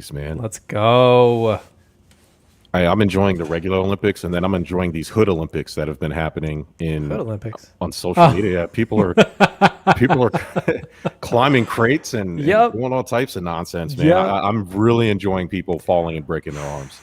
Jeez, man. Let's go. I'm enjoying the regular Olympics, and then I'm enjoying these Hood Olympics that have been happening Hood Olympics on social media. People are climbing crates and doing all types of nonsense, man. I'm really enjoying people falling and breaking their arms.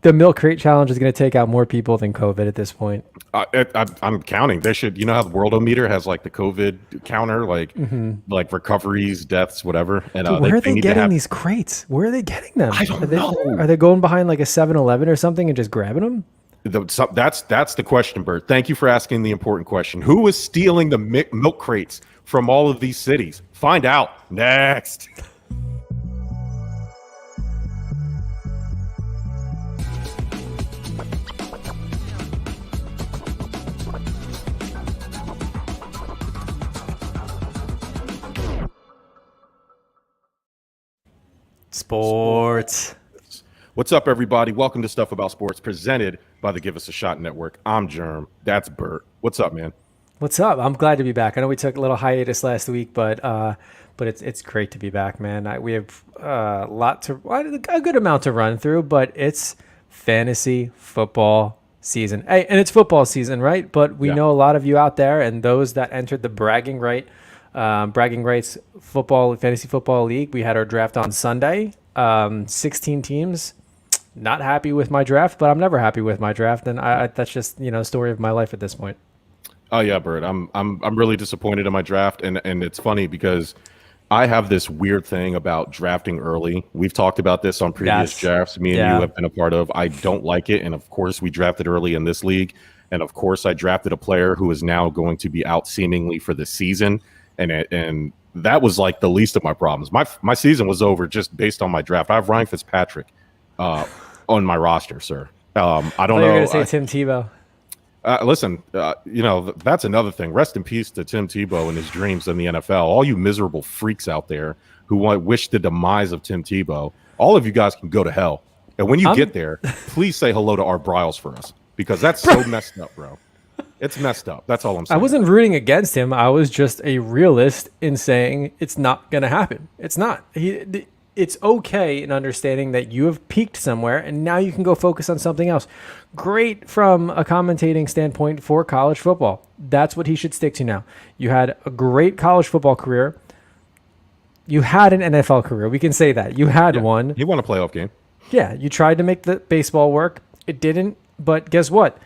The milk crate challenge is going to take out more people than COVID at this point. I'm counting. They should, how the Worldometer has like the COVID counter, like recoveries, deaths, whatever. And Dude, where are they getting these crates? Where are they getting them? I don't know. Are they going behind like a 7-Eleven or something and just grabbing them? That's the question, Bert. Thank you for asking the important question. Who is stealing the milk crates from all of these cities? Find out next. Sports. What's up, everybody? Welcome to Stuff About Sports, presented by the Give Us a Shot Network. I'm Germ. That's Bert. What's up, man? What's up? I'm glad to be back. I know we took a little hiatus last week, but it's great to be back, man. We have a good amount to run through, but it's fantasy football season. Hey, and it's football season, right? But we know a lot of you out there, and those that entered the bragging rights fantasy football league. We had our draft on Sunday. 16 teams. Not happy with my draft, but I'm never happy with my draft, and that's just story of my life at this point. Oh yeah, Bert. I'm really disappointed in my draft, and it's funny because I have this weird thing about drafting early. We've talked about this on previous drafts. Me and you have been a part of. I don't like it, and of course we drafted early in this league, and of course I drafted a player who is now going to be out seemingly for the season. And that was like the least of my problems. My season was over just based on my draft. I have Ryan Fitzpatrick on my roster, sir. I don't know. You're going to say Tim Tebow. Listen, that's another thing. Rest in peace to Tim Tebow and his dreams in the NFL. All you miserable freaks out there who wish the demise of Tim Tebow, all of you guys can go to hell. And when you get there, please say hello to Art Briles for us, because that's so messed up, bro. It's messed up. That's all I'm saying. I wasn't rooting against him. I was just a realist in saying it's not going to happen. It's not. It's okay in understanding that you have peaked somewhere and now you can go focus on something else. Great from a commentating standpoint for college football. That's what he should stick to now. You had a great college football career. You had an NFL career. We can say that. You had one. He won a playoff game. Yeah, you tried to make the baseball work. It didn't. But guess what?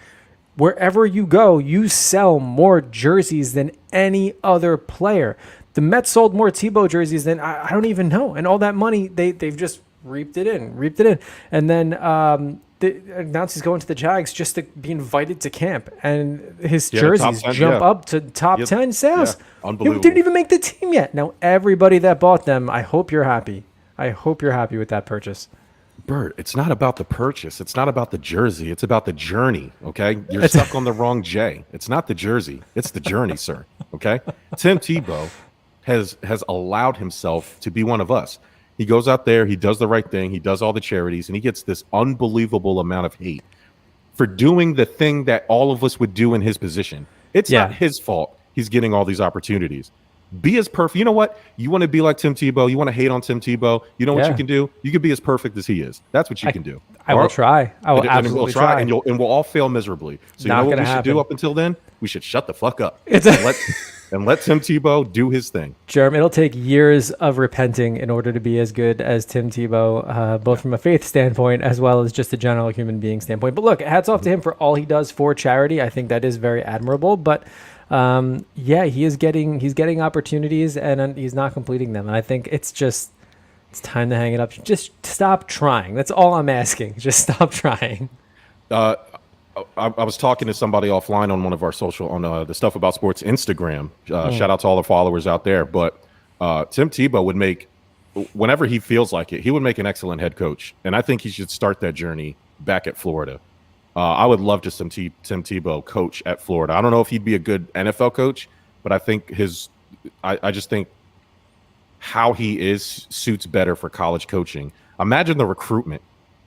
Wherever you go, you sell more jerseys than any other player. The Mets sold more Tebow jerseys than I don't even know. And all that money, they've just reaped it in. And then they announced he's going to the Jags just to be invited to camp. And his jerseys jump up to top 10 sales. Yeah. Unbelievable. He didn't even make the team yet. Now, everybody that bought them, I hope you're happy. I hope you're happy with that purchase. Bert, it's not about the purchase. It's not about the jersey. It's about the journey, okay? You're stuck on the wrong J. It's not the jersey. It's the journey, sir, okay? Tim Tebow has allowed himself to be one of us. He goes out there, he does the right thing, he does all the charities, and he gets this unbelievable amount of hate for doing the thing that all of us would do in his position. It's not his fault he's getting all these opportunities. Be as perfect. You know what? You want to be like Tim Tebow. You want to hate on Tim Tebow. You know what you can do? You can be as perfect as he is. That's what you can do. I will try. I will absolutely try. And we'll all fail miserably. So you know what we should do up until then? We should shut the fuck up and let Tim Tebow do his thing. Jerm, it'll take years of repenting in order to be as good as Tim Tebow, both from a faith standpoint as well as just a general human being standpoint. But look, hats off to him for all he does for charity. I think that is very admirable. But he's getting opportunities and he's not completing them. And I think it's time to hang it up. Just stop trying. That's all I'm asking. Just stop trying. I was talking to somebody offline on one of our the Stuff About Sports Instagram. Shout out to all the followers out there. But Tim Tebow would make, whenever he feels like it, he would make an excellent head coach. And I think he should start that journey back at Florida. I would love to see Tim Tebow coach at Florida. I don't know if he'd be a good NFL coach, but I think I just think how he is suits better for college coaching. Imagine the recruitment.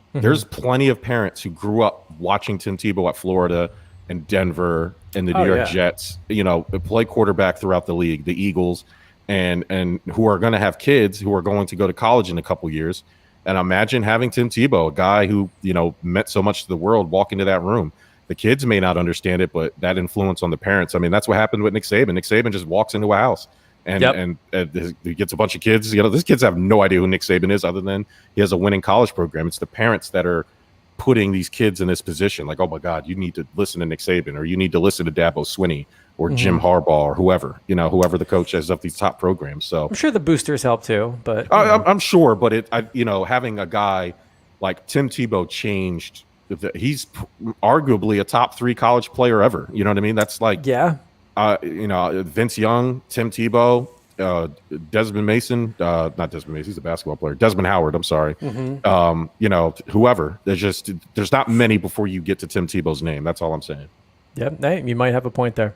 Mm-hmm. There's plenty of parents who grew up watching Tim Tebow at Florida and Denver and the New York Jets, play quarterback throughout the league, the Eagles. and who are going to have kids who are going to go to college in a couple years. And imagine having Tim Tebow, a guy who, meant so much to the world, walk into that room. The kids may not understand it, but that influence on the parents. I mean, that's what happened with Nick Saban. Nick Saban just walks into a house and he gets a bunch of kids. These kids have no idea who Nick Saban is other than he has a winning college program. It's the parents that are putting these kids in this position. Like, oh my God, you need to listen to Nick Saban, or you need to listen to Dabo Swinney or Jim Harbaugh or whoever, whoever the coach is of these top programs. So I'm sure the boosters help too, but I'm sure. But having a guy like Tim Tebow changed. He's arguably a top 3 college player ever. You know what I mean? That's like, Vince Young, Tim Tebow, Desmond Mason, not Desmond Mason, he's a basketball player. Desmond Howard, I'm sorry. Whoever. There's not many before you get to Tim Tebow's name. That's all I'm saying. Yep, hey, you might have a point there.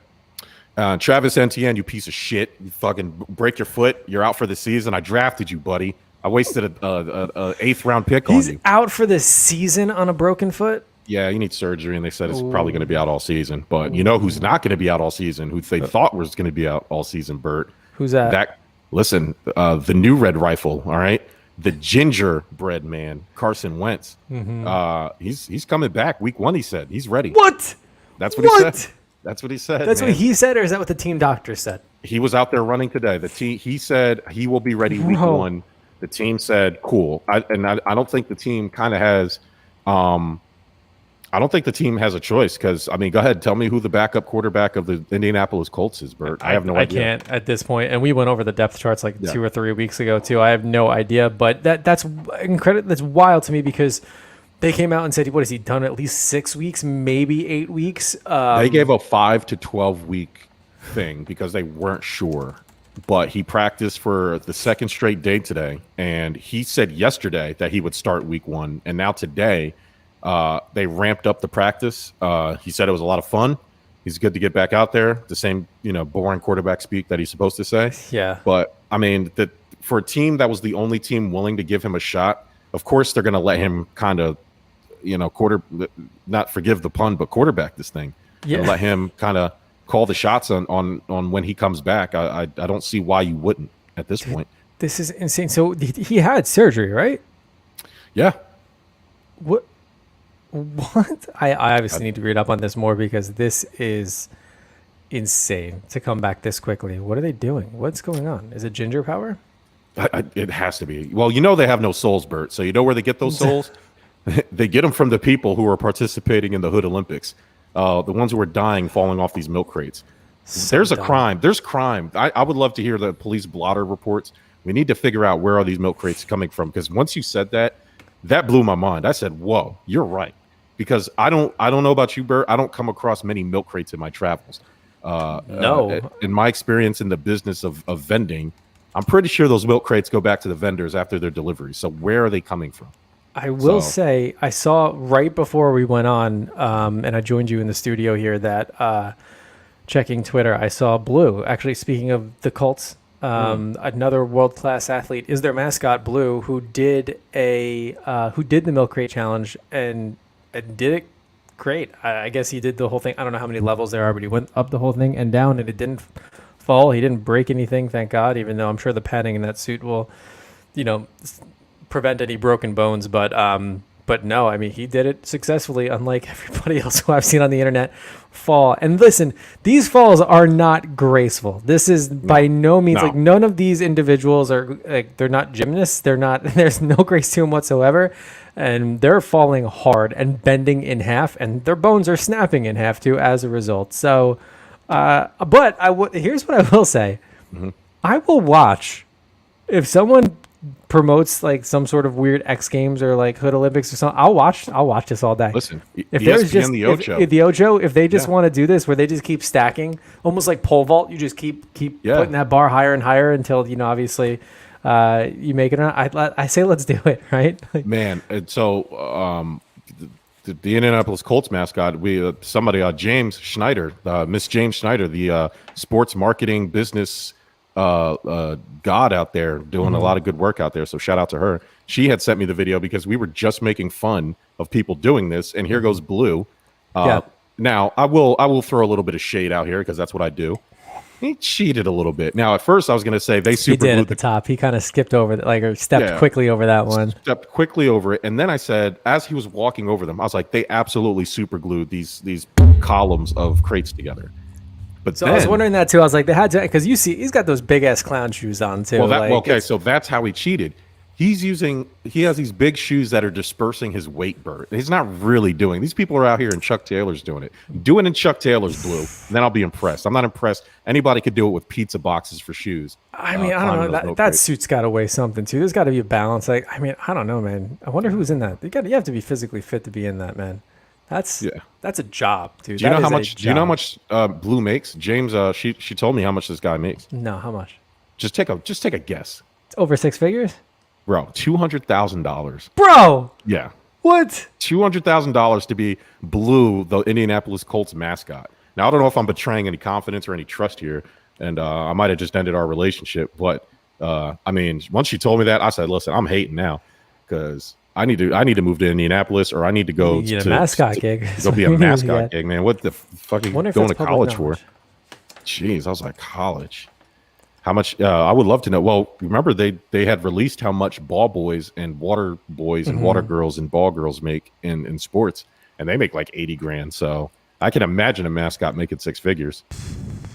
Travis Etienne, you piece of shit. You fucking break your foot. You're out for the season. I drafted you, buddy. I wasted a 8th round pick on you. He's out for the season on a broken foot? Yeah, you need surgery, and they said it's probably going to be out all season. But you know who's not going to be out all season, who they thought was going to be out all season, Bert? Who's that? Listen, the new red rifle, all right? The gingerbread man, Carson Wentz. He's coming back week 1, he said. He's ready. What? That's what he said. That's what he said. That's what he said, or is that what the team doctor said? He was out there running today. He said he will be ready week 1. The team said, cool. I don't think the team kind of has I don't think the team has a choice because, I mean, go ahead. Tell me who the backup quarterback of the Indianapolis Colts is, Bert. I have no idea. I can't at this point. And we went over the depth charts 2 or 3 weeks ago, too. I have no idea. But that's incredible. That's wild to me because they came out and said, what has he done? At least 6 weeks, maybe 8 weeks. They gave a 5 to 12 week thing because they weren't sure. But he practiced for the second straight day today, and he said yesterday that he would start week 1, and now today they ramped up the practice. He said it was a lot of fun. He's good to get back out there. The same, boring quarterback speak that he's supposed to say. Yeah. But I mean, for a team that was the only team willing to give him a shot, of course they're going to let him kind of, not forgive the pun, but quarterback this thing. Yeah. And let him kind of call the shots on when he comes back. I don't see why you wouldn't at this point. This is insane. So he had surgery, right? Yeah. What? I obviously need to read up on this more because this is insane to come back this quickly. What are they doing? What's going on? Is it ginger power? It has to be. Well, they have no souls, Bert. So you know where they get those souls? They get them from the people who are participating in the Hood Olympics. The ones who are dying falling off these milk crates. There's a crime. There's crime. I would love to hear the police blotter reports. We need to figure out where are these milk crates coming from, because once you said that blew my mind. I said, whoa, you're right. Because I don't know about you, Bert. I don't come across many milk crates in my travels. No. In my experience in the business of vending, I'm pretty sure those milk crates go back to the vendors after their delivery. So where are they coming from? I will say, I saw right before we went on, and I joined you in the studio here, that checking Twitter, I saw Blue. Actually, speaking of the Colts, another world-class athlete is their mascot, Blue, who did the milk crate challenge and did it great. I guess he did the whole thing. I don't know how many levels there are, but he went up the whole thing and down, and it didn't fall. He didn't break anything, thank God, even though I'm sure the padding in that suit will, prevent any broken bones. But no, I mean, he did it successfully, unlike everybody else who I've seen on the internet fall. And listen, these falls are not graceful. This is by no means like none of these individuals are they're not gymnasts. There's no grace to them whatsoever. And they're falling hard and bending in half, and their bones are snapping in half too as a result. So, but here's what I will say. Mm-hmm. I will watch if someone promotes like some sort of weird X Games or like Hood Olympics or something. I'll watch this all day. Listen, if there's just the Ocho, if they just want to do this where they just keep stacking, almost like pole vault, you just keep putting that bar higher and higher until obviously you make it. I say let's do it, right? Man, and so the Indianapolis Colts mascot, James Schneider, Miss James Schneider, the sports marketing business god out there, doing a lot of good work out there. So shout out to her. She had sent me the video because we were just making fun of people doing this, and here goes Blue. Now I will throw a little bit of shade out here because that's what I do. He cheated a little bit. Now, at first, I was going to say they He super did glued at the top. He kind of skipped over or stepped quickly over that one. Stepped quickly over it, and then I said, as he was walking over them, I was like, they absolutely super glued these columns of crates together. But So then, I was wondering that too. I was like, they had to, because you see, he's got those big ass clown shoes on too. so that's how he cheated. He has these big shoes that are dispersing his weight burden. He's not really doing. These people are out here in Chuck Taylor's doing it. Do it in Chuck Taylor's blue, and then I'll be impressed. I'm not impressed. Anybody could do it with pizza boxes for shoes. I mean, I don't know. That suit's got to weigh something too. There's got to be a balance. Like, I mean, I don't know, man. I wonder who's in that. You have to be physically fit to be in that, man. That's a job, dude. Do you know how much? Do you know how much Blue makes? James, she told me how much this guy makes. No, how much? Just take a guess. Over 6 figures, bro. $200,000, bro. Yeah. What? $200,000 to be Blue, the Indianapolis Colts mascot. Now I don't know if I'm betraying any confidence or any trust here, and I might have just ended our relationship. But I mean, once she told me that, I said, "Listen, I'm hating now because I need to move to Indianapolis, or I need to go to a mascot gig. Go be a mascot gig, man. What the fuck are you going to college for?" knowledge. Jeez, I was like, college. How much? I would love to know. Well, remember they had released how much ball boys and water boys and water girls and ball girls make in sports, and they make like 80 grand. So I can imagine a mascot making 6 figures.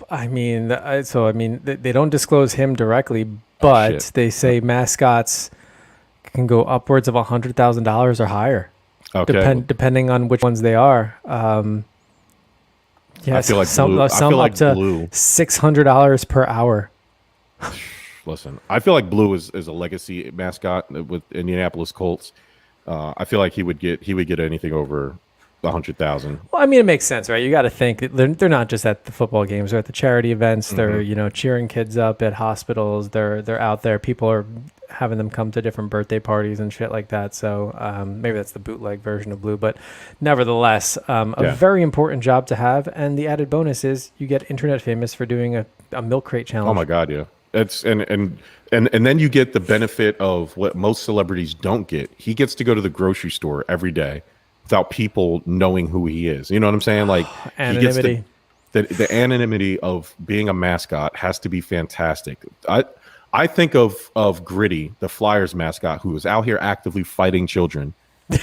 I mean, they don't disclose him directly, but they say mascots can go upwards of $100,000 or higher, depending on which ones they are. I feel like some Blue, up to Blue. $600 per hour. Listen, I feel like Blue is a legacy mascot with Indianapolis Colts. I feel like he would get anything over 100,000. Well, I mean, it makes sense, right? You got to think they're not just at the football games; they're at the charity events. They're cheering kids up at hospitals. They're out there. People are having them come to different birthday parties and shit like that. So maybe that's the bootleg version of Blue, but nevertheless, a very important job to have. And the added bonus is you get internet famous for doing a milk crate challenge. Oh my God, yeah. It's and then you get the benefit of what most celebrities don't get. He gets to go to the grocery store every day without people knowing who he is. You know what I'm saying? Like anonymity. The anonymity of being a mascot has to be fantastic. I think of Gritty, the Flyers mascot, who is out here actively fighting children,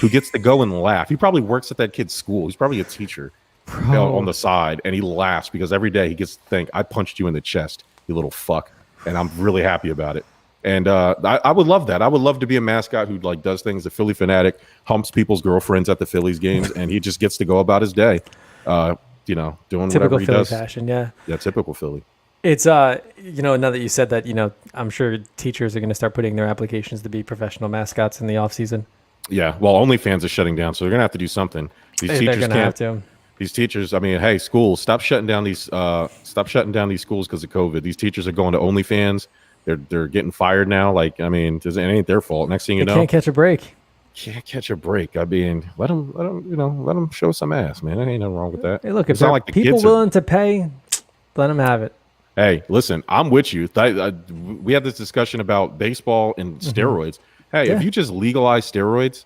who gets to go and laugh. He probably works at that kid's school. He's probably a teacher on the side, and he laughs because every day he gets to think, "I punched you in the chest, you little fuck," and I'm really happy about it. And I would love that. I would love to be a mascot who like does things. The Philly fanatic humps people's girlfriends at the Phillies games, and he just gets to go about his day, doing typical whatever he Philly does. fashion, yeah. Yeah, typical Philly. It's now that you said that, I'm sure teachers are going to start putting their applications to be professional mascots in the off season. Yeah, well, OnlyFans is shutting down, so they're gonna have to do something. These teachers they're gonna have to. These teachers, I mean, hey, schools, stop shutting down these schools because of COVID. These teachers are going to OnlyFans. They're getting fired now. Like, I mean, it ain't their fault. Next thing you know, can't catch a break. Can't catch a break. I mean, let them show some ass, man. There ain't nothing wrong with that. Hey, look, if there are people willing to pay, let them have it. Hey, listen, I'm with you. We had this discussion about baseball and steroids. Hey, if you just legalize steroids,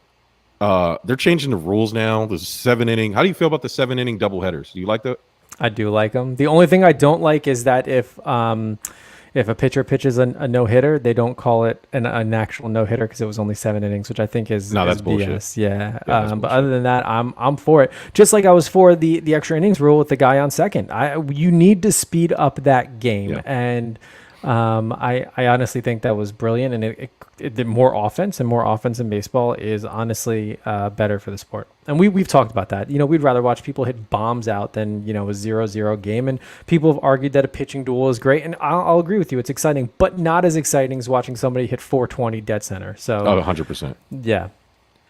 they're changing the rules now. There's 7-inning. How do you feel about the 7-inning doubleheaders? Do you like that? I do like them. The only thing I don't like is that if a pitcher pitches a no-hitter, they don't call it an actual no-hitter because it was only 7 innings, which I think is that's BS. bullshit. Yeah. That's but bullshit. other than that, I'm for it. Just like I was for the extra innings rule with the guy on second. You need to speed up that game, and I honestly think that was brilliant, and it did more offense, and more offense in baseball is honestly better for the sport. And we've talked about that. We'd rather watch people hit bombs out than, a 0-0 game. And people have argued that a pitching duel is great. And I'll agree with you. It's exciting, but not as exciting as watching somebody hit 420 dead center. So 100%. Yeah.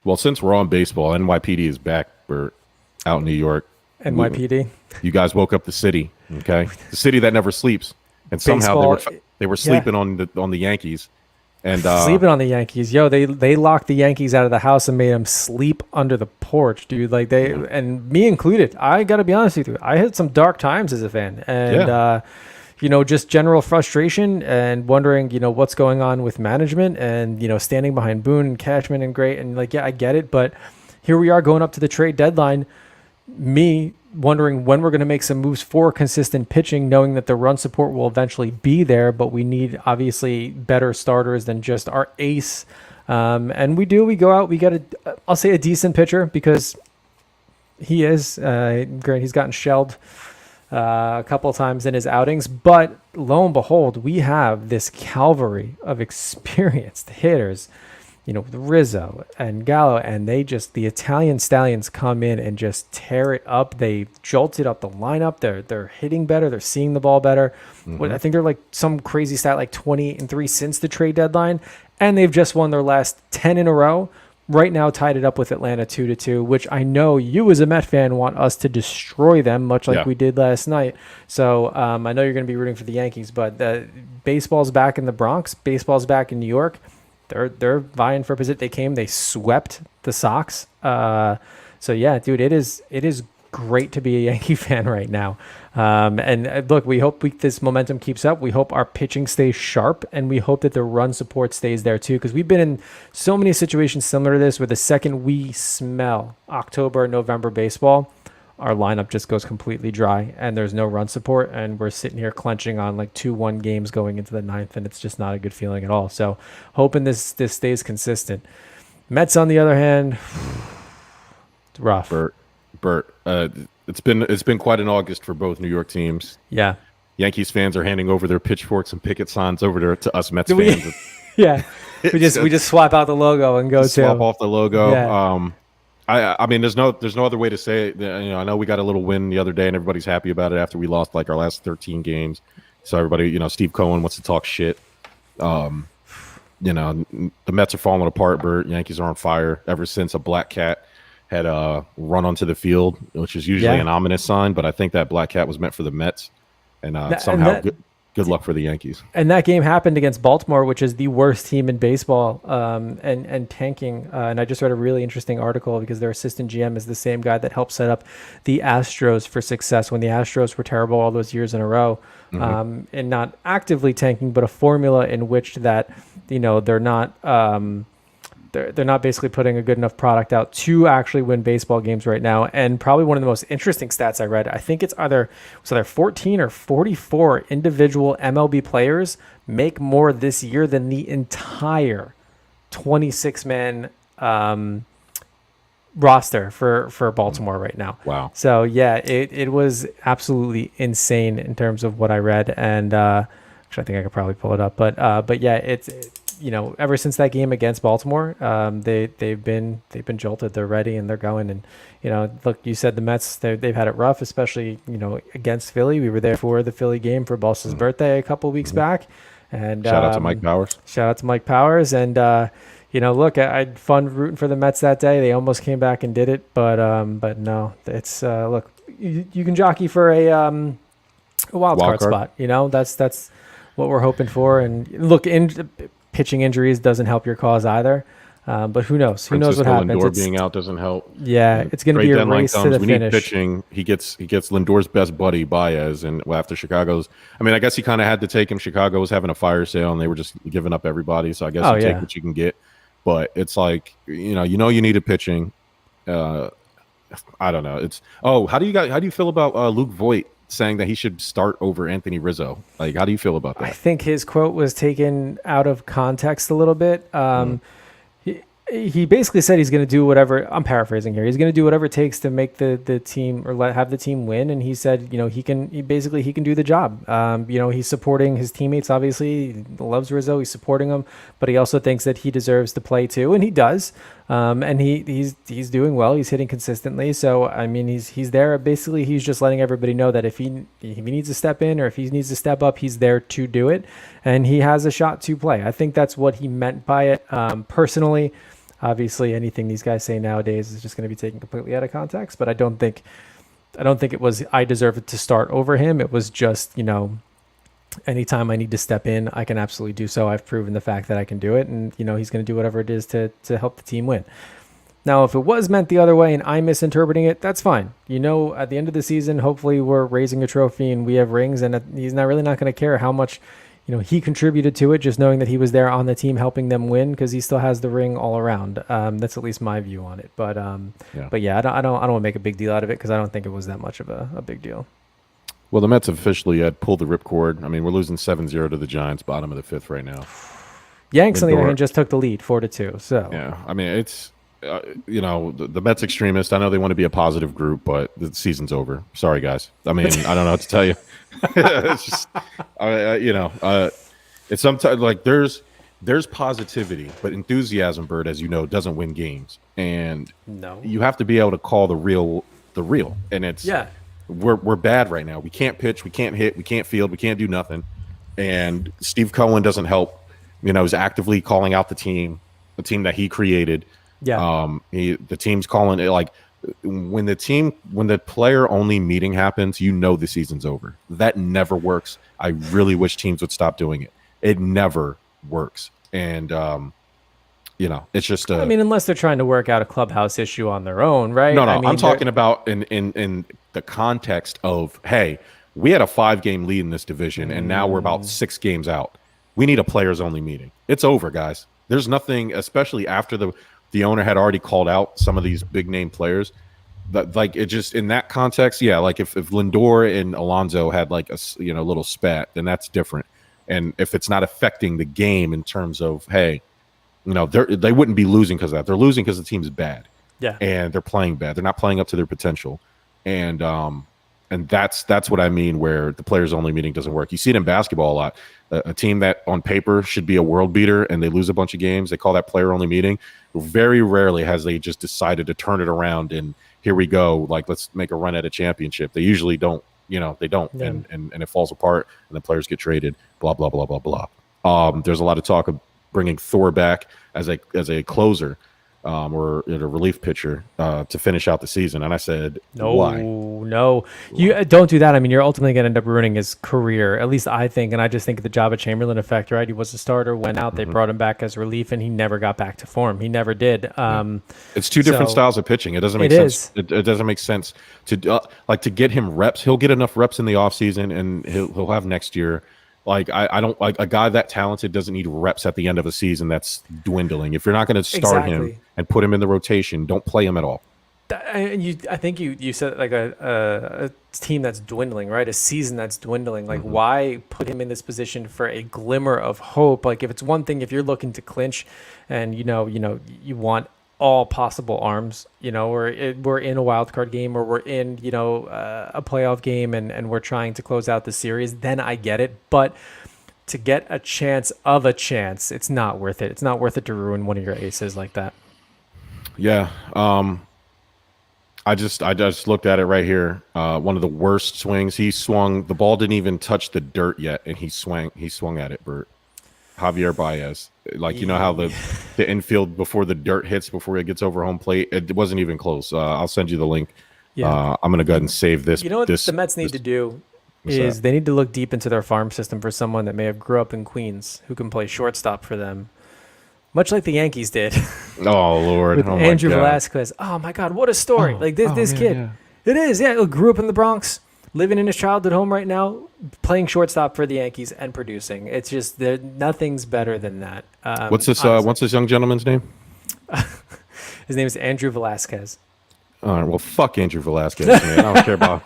Well, since we're on baseball, NYPD is back. We're out in New York. NYPD. You guys woke up the city, okay? The city that never sleeps. And somehow they were sleeping on the Yankees. And sleeping on the Yankees. Yo, they locked the Yankees out of the house and made them sleep under the porch, dude. Like and me included. I got to be honest with you. I had some dark times as a fan, and just general frustration and wondering, what's going on with management, and standing behind Boone and Cashman and great, and I get it, but here we are going up to the trade deadline. Me wondering when we're going to make some moves for consistent pitching, knowing that the run support will eventually be there, but we need obviously better starters than just our ace. And we go out, we get I'll say a decent pitcher, because he is, great. He's gotten shelled a couple of times in his outings, but lo and behold, we have this cavalry of experienced hitters, Rizzo and Gallo, and the Italian Stallions come in and just tear it up. They jolted up the lineup. They're hitting better. They're seeing the ball better. I think they're like some crazy stat, like 28-3 since the trade deadline, and they've just won their last 10 in a row. Right now, tied it up with Atlanta 2-2, which I know you as a Met fan want us to destroy them, much like we did last night. So I know you're going to be rooting for the Yankees, but baseball's back in the Bronx. Baseball's back in New York. They're vying for a position. They swept the Sox. So yeah, dude, it is great to be a Yankee fan right now. And look, we hope this momentum keeps up. We hope our pitching stays sharp, and we hope that the run support stays there too, because we've been in so many situations similar to this, where the second we smell October, November baseball, our lineup just goes completely dry and there's no run support, and we're sitting here clenching on like 2-1 games going into the ninth, and it's just not a good feeling at all. So hoping this stays consistent. Mets, on the other hand, it's rough. Bert, it's been quite an August for both New York teams. Yeah. Yankees fans are handing over their pitchforks and picket signs over there to us Mets fans. Yeah. We just swap out the logo and go swap off the logo. Yeah. I mean, there's no other way to say it. I know we got a little win the other day, and everybody's happy about it after we lost like our last 13 games. So everybody, Steve Cohen wants to talk shit. The Mets are falling apart. Bert, Yankees are on fire ever since a black cat had run onto the field, which is usually an ominous sign. But I think that black cat was meant for the Mets, and somehow good luck for the Yankees. And that game happened against Baltimore, which is the worst team in baseball, and tanking. And I just read a really interesting article, because their assistant GM is the same guy that helped set up the Astros for success when the Astros were terrible all those years in a row, and not actively tanking, but a formula in which that, they're not they're not basically putting a good enough product out to actually win baseball games right now. And probably one of the most interesting stats I read, I think it's either 14 or 44 individual MLB players make more this year than the entire 26-man roster for Baltimore right now. Wow. So yeah, it was absolutely insane in terms of what I read. And actually, I think I could probably pull it up, but yeah, it's ever since that game against Baltimore, they've been jolted. They're ready and they're going. And look, you said the Mets, they've had it rough, especially against Philly. We were there for the Philly game for Bosa's birthday a couple of weeks back. And shout out to Mike Powers. And look, I had fun rooting for the Mets that day. They almost came back and did it, but no, it's look, you can jockey for a wild card spot. That's what we're hoping for. And look, pitching injuries doesn't help your cause either. But who knows? Who knows what happens? Lindor being out doesn't help. Yeah, it's going to be a race to the finish. Need pitching. He gets Lindor's best buddy Baez, and after Chicago's, I guess he kind of had to take him. Chicago was having a fire sale, and they were just giving up everybody. So I guess you take what you can get. But it's like you needed pitching. I don't know. How do you feel about Luke Voit saying that he should start over Anthony Rizzo? Like, how do you feel about that? I think his quote was taken out of context a little bit. He basically said he's going to do whatever. I'm paraphrasing here. He's going to do whatever it takes to make the team or have the team win. And he said, he can do the job. He's supporting his teammates. Obviously, he loves Rizzo. He's supporting him, but he also thinks that he deserves to play too, and he does. And he's doing well. He's hitting consistently. So he's there. Basically, he's just letting everybody know that if he needs to step in or if he needs to step up, he's there to do it, and he has a shot to play. I think that's what he meant by it. Personally. Obviously, anything these guys say nowadays is just going to be taken completely out of context. But I don't think it was I deserve it to start over him. It was just anytime I need to step in, I can absolutely do so. I've proven the fact that I can do it, and he's going to do whatever it is to help the team win. Now, if it was meant the other way and I'm misinterpreting it, that's fine. At the end of the season, hopefully we're raising a trophy and we have rings, and he's not going to care how much he contributed to it, just knowing that he was there on the team helping them win, because he still has the ring all around. That's at least my view on it. But yeah, I don't want to make a big deal out of it, because I don't think it was that much of a big deal. Well, the Mets officially had pulled the ripcord. I mean, we're losing 7-0 to the Giants, bottom of the fifth right now. Yanks, on the other hand, just took the lead 4-2. So yeah, I mean, it's the Mets extremists. I know they want to be a positive group, but the season's over. Sorry, guys. I mean, I don't know what to tell you. It's just, it's sometimes like there's positivity, but enthusiasm, Bird, as you know, doesn't win games, and you have to be able to call the real, and it's we're bad right now. We can't pitch, we can't hit, we can't field, we can't do nothing, and Steve Cohen doesn't help. He's actively calling out the team that he created. Yeah. The team's calling it, like, when the player only meeting happens, the season's over. That never works. I really wish teams would stop doing it. It never works. And it's just unless they're trying to work out a clubhouse issue on their own, right? No, I'm talking about in the context of, hey, we had a 5-game lead in this division, and now we're about 6 games out. We need a players only meeting. It's over, guys. There's nothing, especially after the owner had already called out some of these big name players. That, like, it just, in that context, yeah, like if Lindor and Alonso had like a little spat, then that's different. And if it's not affecting the game in terms of, hey, they wouldn't be losing because of that. They're losing because the team's bad. Yeah. And they're playing bad. They're not playing up to their potential. And that's what I mean, where the players only meeting doesn't work. You see it in basketball a lot. A team that on paper should be a world beater and they lose a bunch of games, they call that player only meeting. Very rarely has they just decided to turn it around and here we go, like, let's make a run at a championship. They usually don't, they don't. Yeah. And it falls apart and the players get traded, blah, blah, blah, blah, blah. There's a lot of talk of bringing Thor back as a closer. Or a relief pitcher to finish out the season. And I said, why? No. You don't do that. I mean, you're ultimately going to end up ruining his career, at least I think. And I just think the Jabba Chamberlain effect, right? He was a starter, went out, they brought him back as relief, and he never got back to form. He never did. It's two different styles of pitching. It doesn't make sense. It doesn't make sense to to get him reps. He'll get enough reps in the offseason, and he'll have next year. Like, I don't like a guy that talented doesn't need reps at the end of a season that's dwindling. If you're not going to start him and put him in the rotation, don't play him at all. I think you said like a team that's dwindling, right? A season that's dwindling. Like, why put him in this position for a glimmer of hope? Like, if it's one thing, if you're looking to clinch, and you want all possible arms, we're in a wild card game, or we're in a playoff game, and we're trying to close out the series, then I get it. But to get a chance of a chance, it's not worth it. It's not worth it to ruin one of your aces like that. Yeah. I just looked at it right here. One of the worst swings. He swung, the ball didn't even touch the dirt yet, and he swung at it, Bert. Javier Baez. Like, how the infield before the dirt hits, before it gets over home plate, it wasn't even close. I'll send you the link. Yeah. I'm going to go ahead and save this. You know what the Mets need to do is they need to look deep into their farm system for someone that may have grew up in Queens who can play shortstop for them, much like the Yankees did. Oh, Lord. With Andrew Velasquez. Oh, my God. What a story. This kid. Yeah. It is. Yeah. Grew up in the Bronx, living in his childhood home right now, playing shortstop for the Yankees and producing. It's just nothing's better than that. What's this young gentleman's name? His name is Andrew Velasquez. All right, well, fuck Andrew Velasquez, man. I don't care about.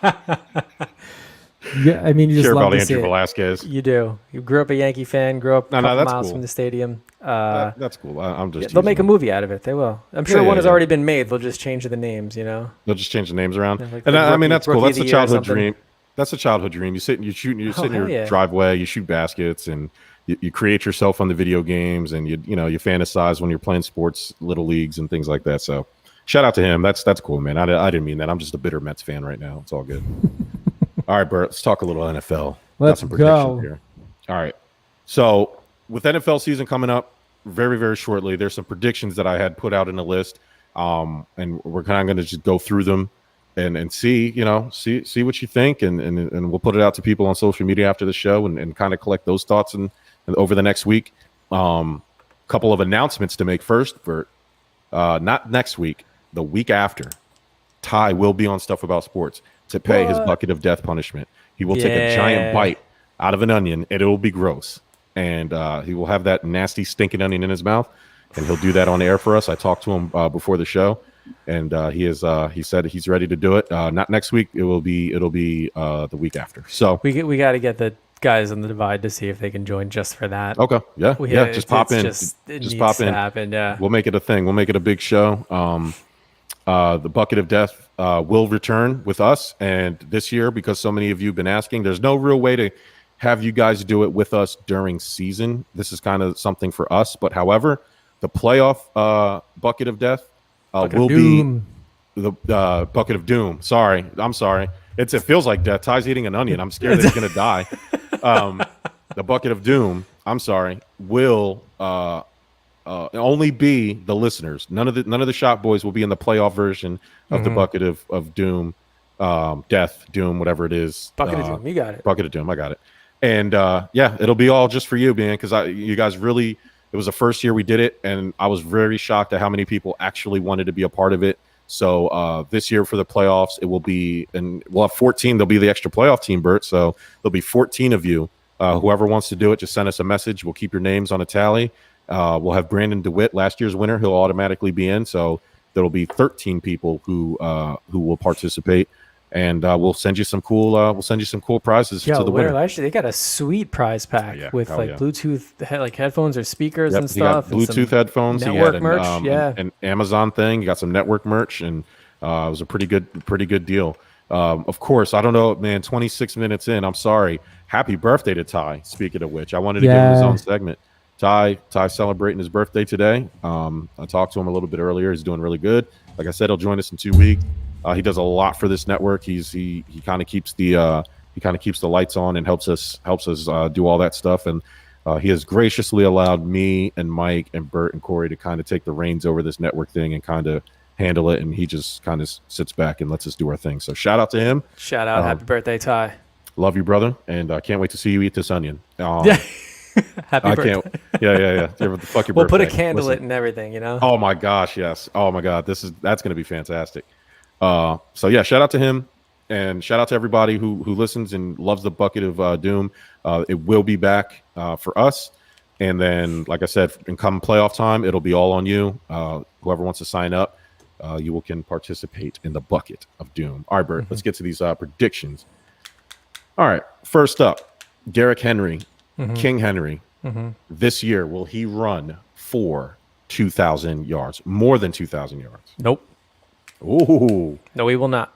Yeah, I mean, you just care love about to Andrew see Velasquez. You do. You grew up a Yankee fan. Grew up a couple miles cool. from the stadium. That's cool. I'm just. They'll make a movie out of it. They will. I'm sure one has already been made. They'll just change the names. They'll just change the names around. Like, and I mean, that's cool. That's a childhood dream. That's a childhood dream. You sit in your driveway, you shoot baskets, and you create yourself on the video games, and you fantasize when you're playing sports, little leagues, and things like that. So, shout out to him. That's cool, man. I didn't mean that. I'm just a bitter Mets fan right now. It's all good. All right, Bert. Let's talk a little NFL. Let's Got some go. Here. All right. So, with NFL season coming up very, very shortly, there's some predictions that I had put out in a list, and we're kind of going to just go through them. And see what you think, and we'll put it out to people on social media after the show, and kind of collect those thoughts and over the next week. Couple of announcements to make first, Bert. Not next week, the week after. Ty will be on Stuff About Sports to pay his bucket of death punishment. He will take a giant bite out of an onion, and it will be gross. and he will have that nasty stinking onion in his mouth, and he'll do that on air for us. I talked to him before the show, and he said he's ready to do it. Not next week. It'll be the week after. So we got to get the guys on the divide to see if they can join just for that. okay, yeah. Just pop in. Just just pop in. To happen, yeah. We'll make it a thing. We'll make it a big show. The Bucket of Death will return with us, and this year, because so many of you have been asking, there's no real way to have you guys do it with us during season. This is kind of something for us, but however, the playoff Bucket of Death will be the Bucket of Doom. Sorry, I'm sorry. It feels like death. Ty's eating an onion. I'm scared that he's gonna die. The Bucket of Doom, I'm sorry, will only be the listeners. None of the shop boys will be in the playoff version of the Bucket of Doom, Death, Doom, whatever it is. Bucket of Doom, you got it. Bucket of Doom, I got it. And yeah, it'll be all just for you, man, because you guys really, it was the first year we did it, and I was very shocked at how many people actually wanted to be a part of it. So this year for the playoffs, it will be, and we'll have 14. There'll be the extra playoff team, Bert. So there'll be 14 of you. Whoever wants to do it, just send us a message. We'll keep your names on a tally. We'll have Brandon DeWitt, last year's winner. He'll automatically be in. So there'll be 13 people who will participate, and we'll send you some cool prizes to the winner. Actually, they got a sweet prize pack with Bluetooth headphones or speakers and stuff. He got Bluetooth headphones. Network he had merch, an Amazon thing. He got some network merch, and it was a pretty good deal. Of course, I don't know, man. 26 minutes in, I'm sorry. Happy birthday to Ty. Speaking of which, I wanted to give him his own segment. Ty celebrating his birthday today. I talked to him a little bit earlier. He's doing really good. Like I said, he'll join us in 2 weeks. He does a lot for this network. He kind of keeps the lights on and helps us do all that stuff. And he has graciously allowed me and Mike and Bert and Corey to kind of take the reins over this network thing and kind of handle it. And he just kind of sits back and lets us do our thing. So shout out to him. Shout out. Happy birthday, Ty. Love you, brother. And I can't wait to see you eat this onion. Happy birthday. Yeah. Fuck your we'll birthday. put a candle in and everything, you know? Oh my gosh, yes. Oh my God. That's going to be fantastic. So yeah, shout out to him, and shout out to everybody who listens and loves the Bucket of Doom. It will be back for us. And then, like I said, in come playoff time, it'll be all on you. Whoever wants to sign up, you can participate in the Bucket of Doom. All right, Bert, let's get to these predictions. All right, first up, Derrick Henry, King Henry. This year, will he run for 2,000 yards, more than 2,000 yards? Nope. Ooh. No, he will not.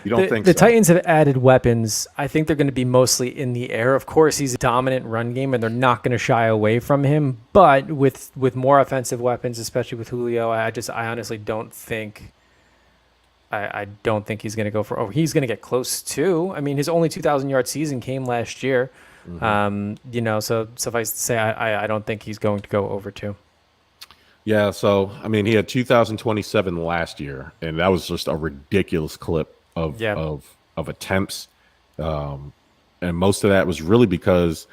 You don't think so? The Titans have added weapons. I think they're going to be mostly in the air. Of course, he's a dominant run game, and they're not going to shy away from him. But with more offensive weapons, especially with Julio, I honestly don't think. I don't think he's going to go for. Oh, he's going to get close to. I mean, his only 2,000-yard season came last year. So suffice to say, I don't think he's going to go over 2. Yeah, so I mean, he had 2,027 last year, and that was just a ridiculous clip of attempts, and most of that was really because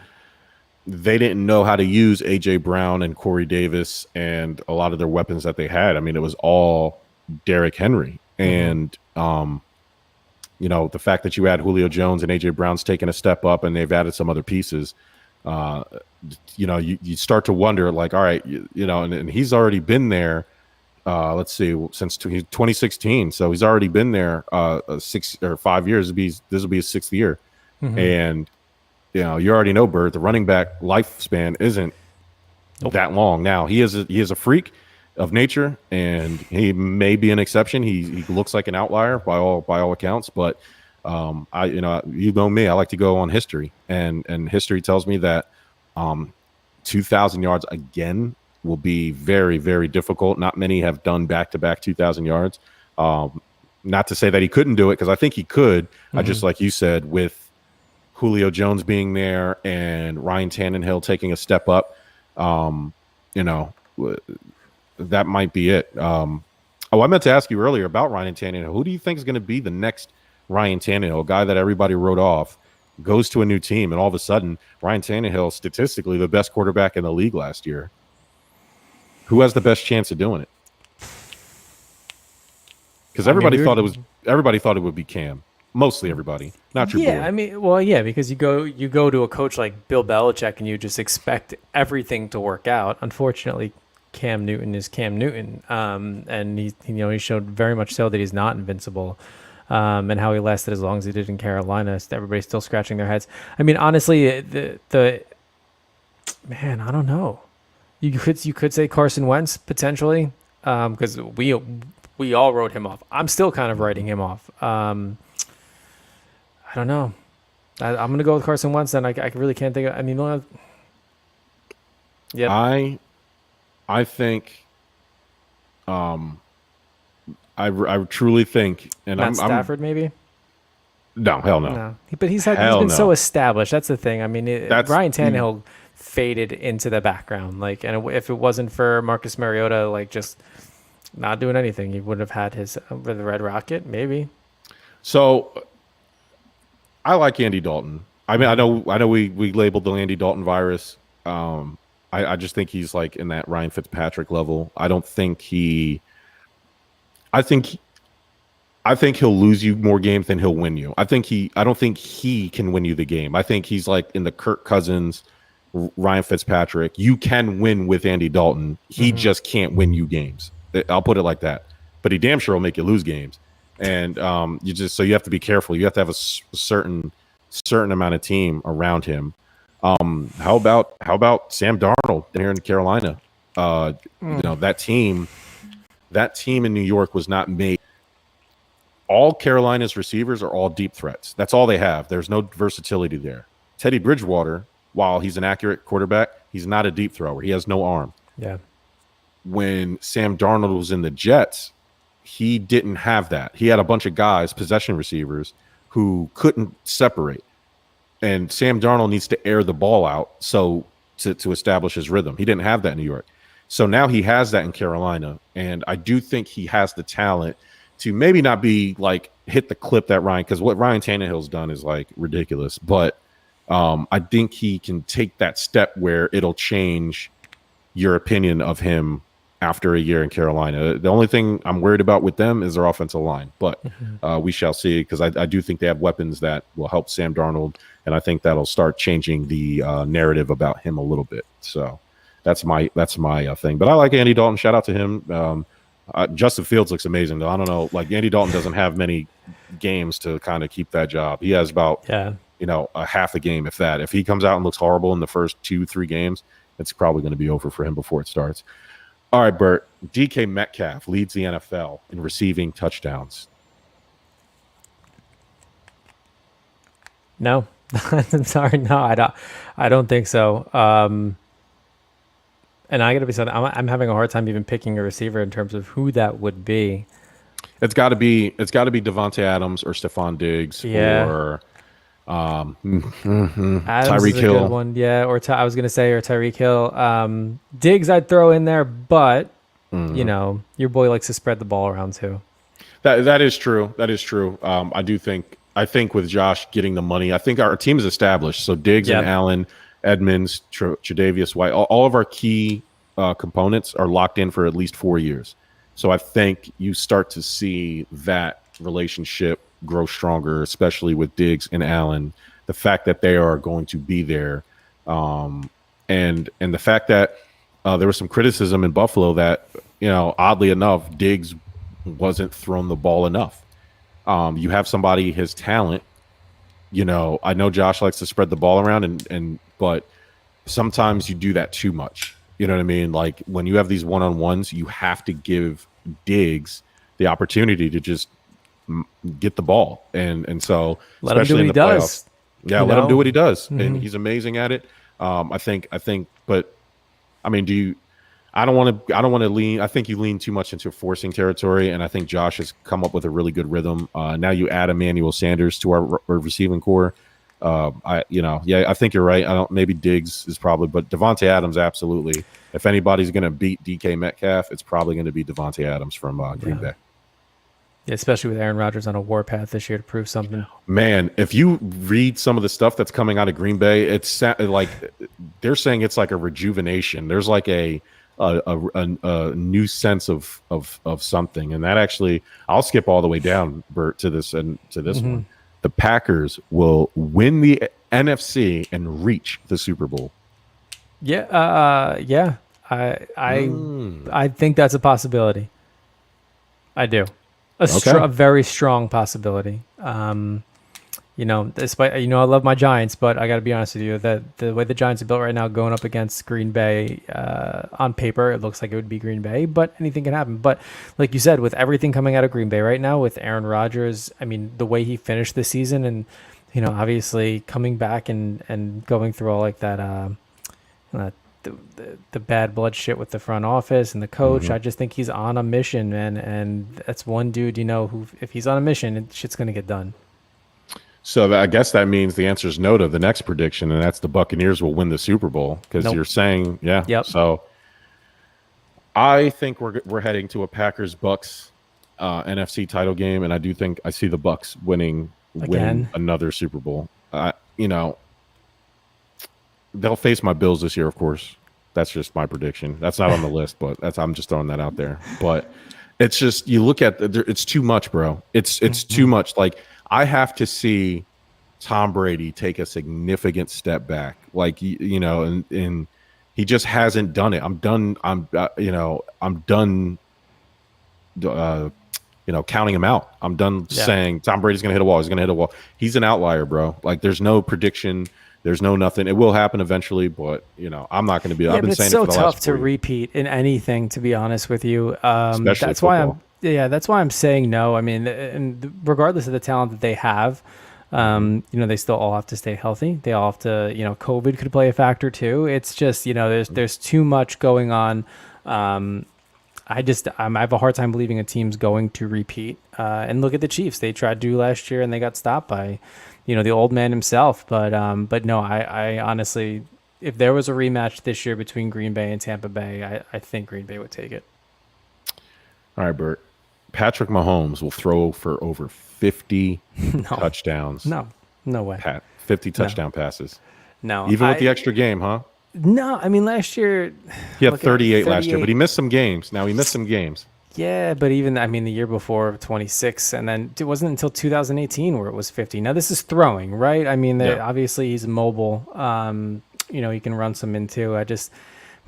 they didn't know how to use AJ Brown and Corey Davis and a lot of their weapons that they had. I mean, it was all Derrick Henry, and the fact that you add Julio Jones and AJ Brown's taken a step up, and they've added some other pieces. You start to wonder, like, all right, and he's already been there. Let's see, since 2016, so he's already been there 6 or 5 years. This will be his 6th year, and you already know, Bert, the running back lifespan isn't that long. Now he is a freak of nature, and he may be an exception. He looks like an outlier by all accounts, but me, I like to go on history, and history tells me that 2,000 yards again will be very, very difficult. Not many have done back-to-back 2,000 yards. Not to say that he couldn't do it, because I think he could. I just, like you said, with Julio Jones being there and Ryan Tannehill taking a step up, that might be it. I meant to ask you earlier about Ryan Tannehill. Who do you think is going to be the next Ryan Tannehill, a guy that everybody wrote off, goes to a new team, and all of a sudden Ryan Tannehill, statistically the best quarterback in the league last year? Who has the best chance of doing it? Because everybody thought it would be Cam. Mostly everybody, not your Yeah, boy. I mean, well, yeah, because you go to a coach like Bill Belichick and you just expect everything to work out. Unfortunately, Cam Newton is Cam Newton, and he showed very much so that he's not invincible, and how he lasted as long as he did in Carolina. Everybody's still scratching their heads. I mean, honestly, the man, I don't know. You could say Carson Wentz potentially, because we all wrote him off. I'm still kind of writing him off. I don't know. I'm going to go with Carson Wentz. Then I really can't think of. I mean, yeah. I think, I truly think, and Matt I'm Stafford maybe. no, hell no, No, but he's hell been no. so established. That's the thing. I mean, That's Ryan Tannehill faded into the background. Like, and if it wasn't for Marcus Mariota, like just not doing anything, he wouldn't have had his the Red Rocket. Maybe. So I like Andy Dalton. I mean, I know we labeled the Andy Dalton virus. I just think he's like in that Ryan Fitzpatrick level. I don't think he. I think he'll lose you more games than he'll win you. I don't think he can win you the game. I think he's like in the Kirk Cousins, Ryan Fitzpatrick. You can win with Andy Dalton. He just can't win you games. I'll put it like that. But he damn sure will make you lose games. And you have to be careful. You have to have a certain amount of team around him. How about Sam Darnold here in Carolina? That team in New York was not made. All Carolina's receivers are all deep threats. That's all they have. There's no versatility there. Teddy Bridgewater, while he's an accurate quarterback, he's not a deep thrower. He has no arm. Yeah. When Sam Darnold was in the Jets, he didn't have that. He had a bunch of guys, possession receivers, who couldn't separate. And Sam Darnold needs to air the ball out to establish his rhythm. He didn't have that in New York. So now he has that in Carolina. And I do think he has the talent to maybe not be like hit the clip that Ryan, because what Ryan Tannehill's done is like ridiculous. But I think he can take that step where it'll change your opinion of him after a year in Carolina. The only thing I'm worried about with them is their offensive line, but we shall see, because I do think they have weapons that will help Sam Darnold, and I think that'll start changing the narrative about him a little bit. So that's my thing. But I like Andy Dalton. Shout out to him. Justin Fields looks amazing, though. I don't know, like Andy Dalton doesn't have many games to kind of keep that job. He has about a half a game, if that. If he comes out and looks horrible in the first 2-3 games, it's probably going to be over for him before it starts. All right, Bert. DK Metcalf leads the NFL in receiving touchdowns. No, I'm sorry. No, I don't think so. And I got to be something. I'm having a hard time even picking a receiver in terms of who that would be. It's got to be Devontae Adams or Stephon Diggs or Tyreek Hill. Good one. Yeah, or I was gonna say Tyreek Hill. Diggs I'd throw in there, but your boy likes to spread the ball around too. That is true. That is true. I think with Josh getting the money, I think our team is established. So Diggs and Allen, Edmonds, Tre'Davious White, all of our key components are locked in for at least 4 years. So I think you start to see that relationship grow stronger, especially with Diggs and Allen. The fact that they are going to be there, and the fact that there was some criticism in Buffalo that, oddly enough, Diggs wasn't thrown the ball enough. You have somebody his talent. I know Josh likes to spread the ball around, but sometimes you do that too much. You know what I mean? Like when you have these one-on-ones, you have to give Diggs the opportunity to just get the ball, and so let him do what he does. Let him do what he does, and he's amazing at it. I think, but I mean, I don't want to lean. I think you lean too much into forcing territory, and I think Josh has come up with a really good rhythm. Now you add Emmanuel Sanders to our receiving core. I think you're right. Maybe Diggs is probably, but Devontae Adams, absolutely. If anybody's going to beat DK Metcalf, it's probably going to be Devontae Adams from Green Bay. Yeah, especially with Aaron Rodgers on a warpath this year to prove something. Man, if you read some of the stuff that's coming out of Green Bay, it's like they're saying it's like a rejuvenation. There's like a new sense of something, and that actually, I'll skip all the way down, Bert, to this one. the Packers will win the NFC and reach the Super Bowl. Yeah. I think that's a possibility. I do. A very strong possibility. Despite I love my Giants, but I got to be honest with you that the way the Giants are built right now, going up against Green Bay, on paper it looks like it would be Green Bay, but anything can happen. But like you said, with everything coming out of Green Bay right now, with Aaron Rodgers, I mean, the way he finished the season, and obviously coming back and going through all like that, the bad blood shit with the front office and the coach. I just think he's on a mission, man, and that's one dude who, if he's on a mission, shit's gonna get done. So I guess that means the answer is no to the next prediction, and that's the Buccaneers will win the Super Bowl, because you're saying, yeah. Yep. So I think we're heading to a Packers-Bucks NFC title game, and I do think I see the Bucks win another Super Bowl. They'll face my Bills this year, of course. That's just my prediction. That's not on the list, but I'm just throwing that out there. But it's just, you look at it's too much, bro. It's too much. Like, I have to see Tom Brady take a significant step back, and he just hasn't done it. I'm done. I'm done. Counting him out. I'm done saying Tom Brady's going to hit a wall. He's going to hit a wall. He's an outlier, bro. Like, there's no prediction. There's no nothing. It will happen eventually, but I'm not going to be. I've been saying it's so it for the tough last to 4 years. reaching in anything, to be honest with you. Especially that's why football. that's why I'm saying no. I mean, and regardless of the talent that they have, they still all have to stay healthy. They all have to, COVID could play a factor too. It's just, there's too much going on. I have a hard time believing a team's going to repeat. And look at the Chiefs. They tried to do last year and they got stopped by, the old man himself. But no, I honestly, if there was a rematch this year between Green Bay and Tampa Bay, I think Green Bay would take it. All right, Bert. Patrick Mahomes will throw for over 50 touchdowns. No way. 50 touchdown passes. No. Even with the extra game, huh? No, I mean, last year he had 38 last year, but he missed some games. Now he missed some games. Yeah, but even, the year before, 26, and then it wasn't until 2018 where it was 50. Now this is throwing, right? I mean, obviously he's mobile. He can run some into.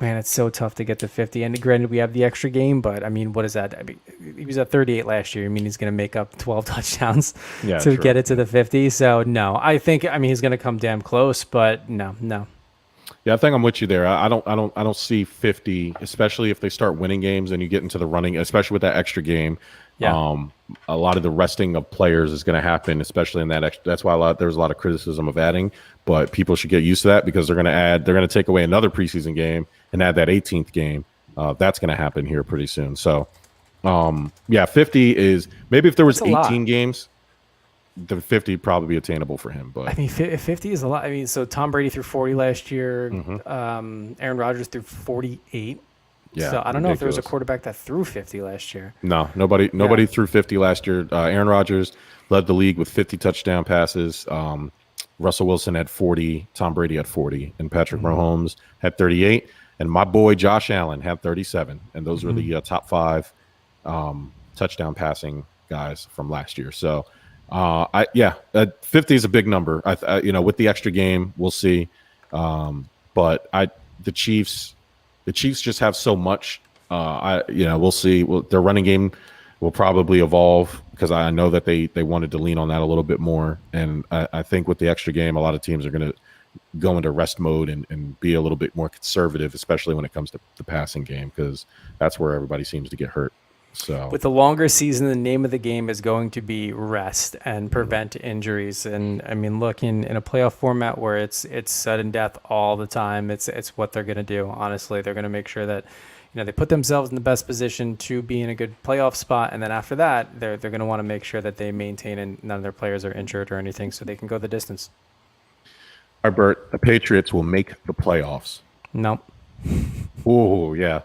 Man, it's so tough to get to 50. And granted, we have the extra game, but I mean, what is that? I mean, he was at 38 last year. I mean, he's going to make up 12 touchdowns to get it to the 50. So no, I think, he's going to come damn close, but no. Yeah, I think I'm with you there. I don't see 50, especially if they start winning games and you get into the running, especially with that extra game. Yeah. A lot of the resting of players is going to happen, especially in that extra. That's why there's a lot of criticism of adding, but people should get used to that, because they're going to take away another preseason game and add that 18th game. That's going to happen here pretty soon. So, 50 is, maybe if there was 18 games, the 50 probably be attainable for him. But 50 is a lot. So Tom Brady threw 40 last year. Aaron Rodgers threw 48. Yeah, so I don't know if there was a quarterback that threw 50 last year. No, nobody threw 50 last year. Aaron Rodgers led the league with 50 touchdown passes. Russell Wilson had 40. Tom Brady had 40. And Patrick Mahomes had 38. And my boy Josh Allen had 37. And those were the top 5 touchdown passing guys from last year. So, 50 is a big number. With the extra game, we'll see. But the Chiefs just have so much. We'll see. Their running game will probably evolve, because I know that they wanted to lean on that a little bit more. And I think with the extra game, a lot of teams are going to go into rest mode and be a little bit more conservative, especially when it comes to the passing game, because that's where everybody seems to get hurt. So with the longer season, the name of the game is going to be rest and prevent injuries. And look, in a playoff format where it's sudden death all the time, it's what they're going to do. Honestly, they're going to make sure that they put themselves in the best position to be in a good playoff spot, and then after that, they're going to want to make sure that they maintain and none of their players are injured or anything, so they can go the distance. All right, Bert, the Patriots will make the playoffs. No. Oh, yeah.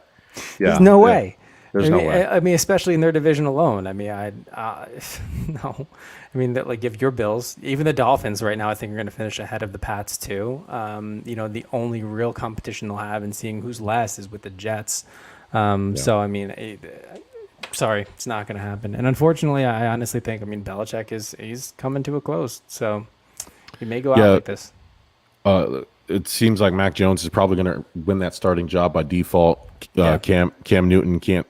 There's no way. There's no way. Especially in their division alone. No. If your Bills, even the Dolphins right now, I think are going to finish ahead of the Pats too. The only real competition they'll have in seeing who's last is with the Jets. So, Sorry, it's not going to happen. And unfortunately, I honestly think, Belichick he's coming to a close. So he may go out like this. It seems like Mac Jones is probably going to win that starting job by default. Cam Newton can't,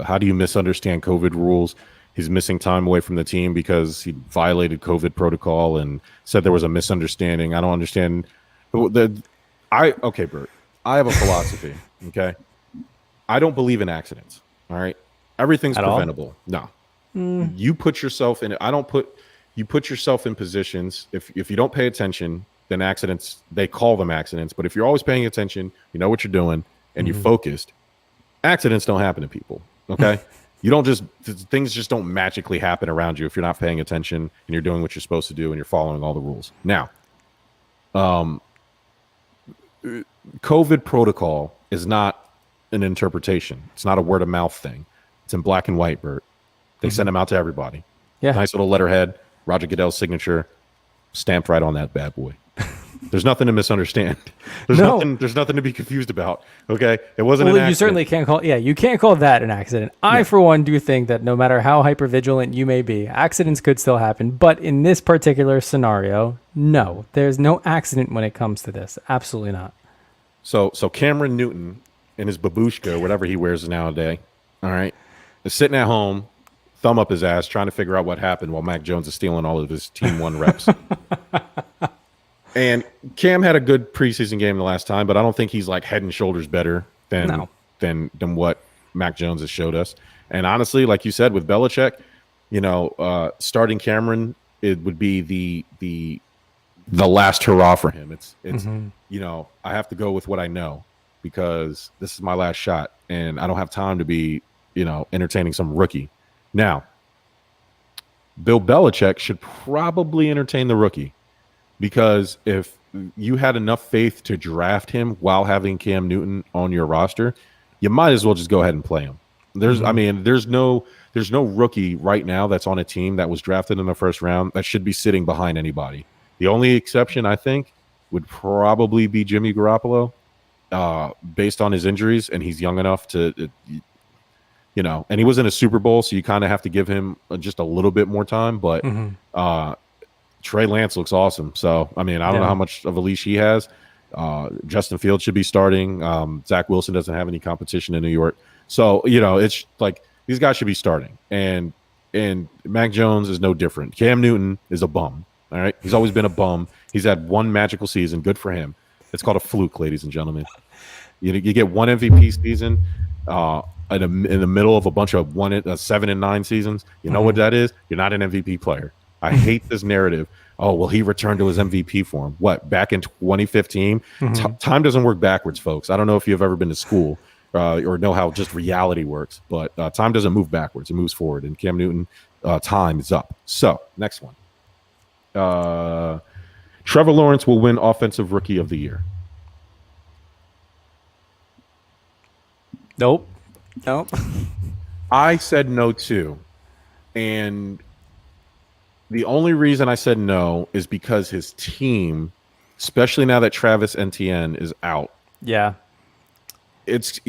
how do you misunderstand COVID rules? He's missing time away from the team because he violated COVID protocol and said there was a misunderstanding. I don't understand. Okay, Bert, I have a philosophy, okay? I don't believe in accidents, all right? Everything's preventable. No. You put yourself in you put yourself in positions, if you don't pay attention, then accidents, they call them accidents. But if you're always paying attention, you know what you're doing, and you're focused, accidents don't happen to people, okay? Things just don't magically happen around you if you're not paying attention and you're doing what you're supposed to do and you're following all the rules. Now, COVID protocol is not an interpretation. It's not a word of mouth thing. It's in black and white, Bert. They send them out to everybody. Yeah. Nice little letterhead, Roger Goodell's signature, stamped right on that bad boy. There's nothing to misunderstand. There's nothing to be confused about. Okay, it wasn't an accident. You certainly can't call. Yeah, you can't call that an accident. I, for one, do think that no matter how hypervigilant you may be, accidents could still happen. But in this particular scenario, no, there's no accident when it comes to this. Absolutely not. So Cameron Newton in his babushka, whatever he wears nowadays, all right, is sitting at home, thumb up his ass, trying to figure out what happened while Mac Jones is stealing all of his Team 1 reps. And Cam had a good preseason game the last time, but I don't think he's like head and shoulders better than what Mac Jones has showed us. And honestly, like you said, with Belichick, starting Cameron, it would be the last hurrah for him. It's I have to go with what I know because this is my last shot, and I don't have time to be entertaining some rookie. Now, Bill Belichick should probably entertain the rookie. Because if you had enough faith to draft him while having Cam Newton on your roster, you might as well just go ahead and play him. There's no rookie right now that's on a team that was drafted in the first round that should be sitting behind anybody. The only exception, I think, would probably be Jimmy Garoppolo, based on his injuries, and he's young enough to, and he was in a Super Bowl, so you kind of have to give him just a little bit more time. But Trey Lance looks awesome. So, I don't know how much of a leash he has. Justin Fields should be starting. Zach Wilson doesn't have any competition in New York. So, it's like these guys should be starting. And Mac Jones is no different. Cam Newton is a bum. All right. He's always been a bum. He's had one magical season. Good for him. It's called a fluke, ladies and gentlemen. You get one MVP season in the middle of a bunch of 7 and 9 seasons. You know what that is? You're not an MVP player. I hate this narrative. Oh, well, he returned to his MVP form. What, back in 2015? Time doesn't work backwards, folks. I don't know if you've ever been to school or know how just reality works, but time doesn't move backwards. It moves forward. And Cam Newton, time is up. So, next one. Trevor Lawrence will win Offensive Rookie of the Year. Nope. I said no, too. And the only reason I said no is because his team, especially now that Travis Etienne is out, he's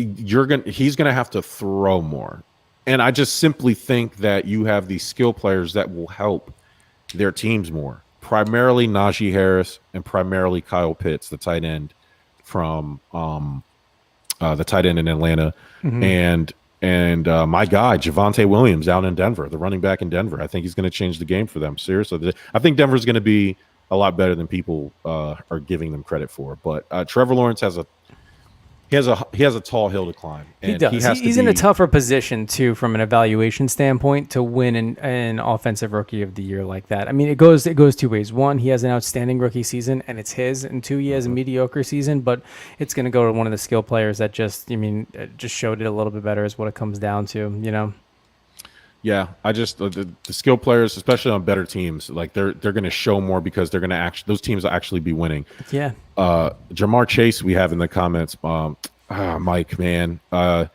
gonna have to throw more. And I just simply think that you have these skill players that will help their teams more. Primarily Najee Harris and primarily Kyle Pitts, the tight end from the tight end in Atlanta, and my guy, Javonte Williams down in Denver, the running back in Denver. I think he's going to change the game for them. Seriously. I think Denver's going to be a lot better than people are giving them credit for. But Trevor Lawrence has a tall hill to climb. And he does. He's in a tougher position, too, from an evaluation standpoint to win an Offensive Rookie of the Year like that. It goes two ways. One, he has an outstanding rookie season, and it's his. And two, he has a mediocre season, but it's going to go to one of the skill players that just showed it a little bit better is what it comes down to, Yeah, I just the skill players, especially on better teams, like they're going to show more because they're going to those teams will actually be winning. Yeah. Jamar Chase, we have in the comments. Mike, man, I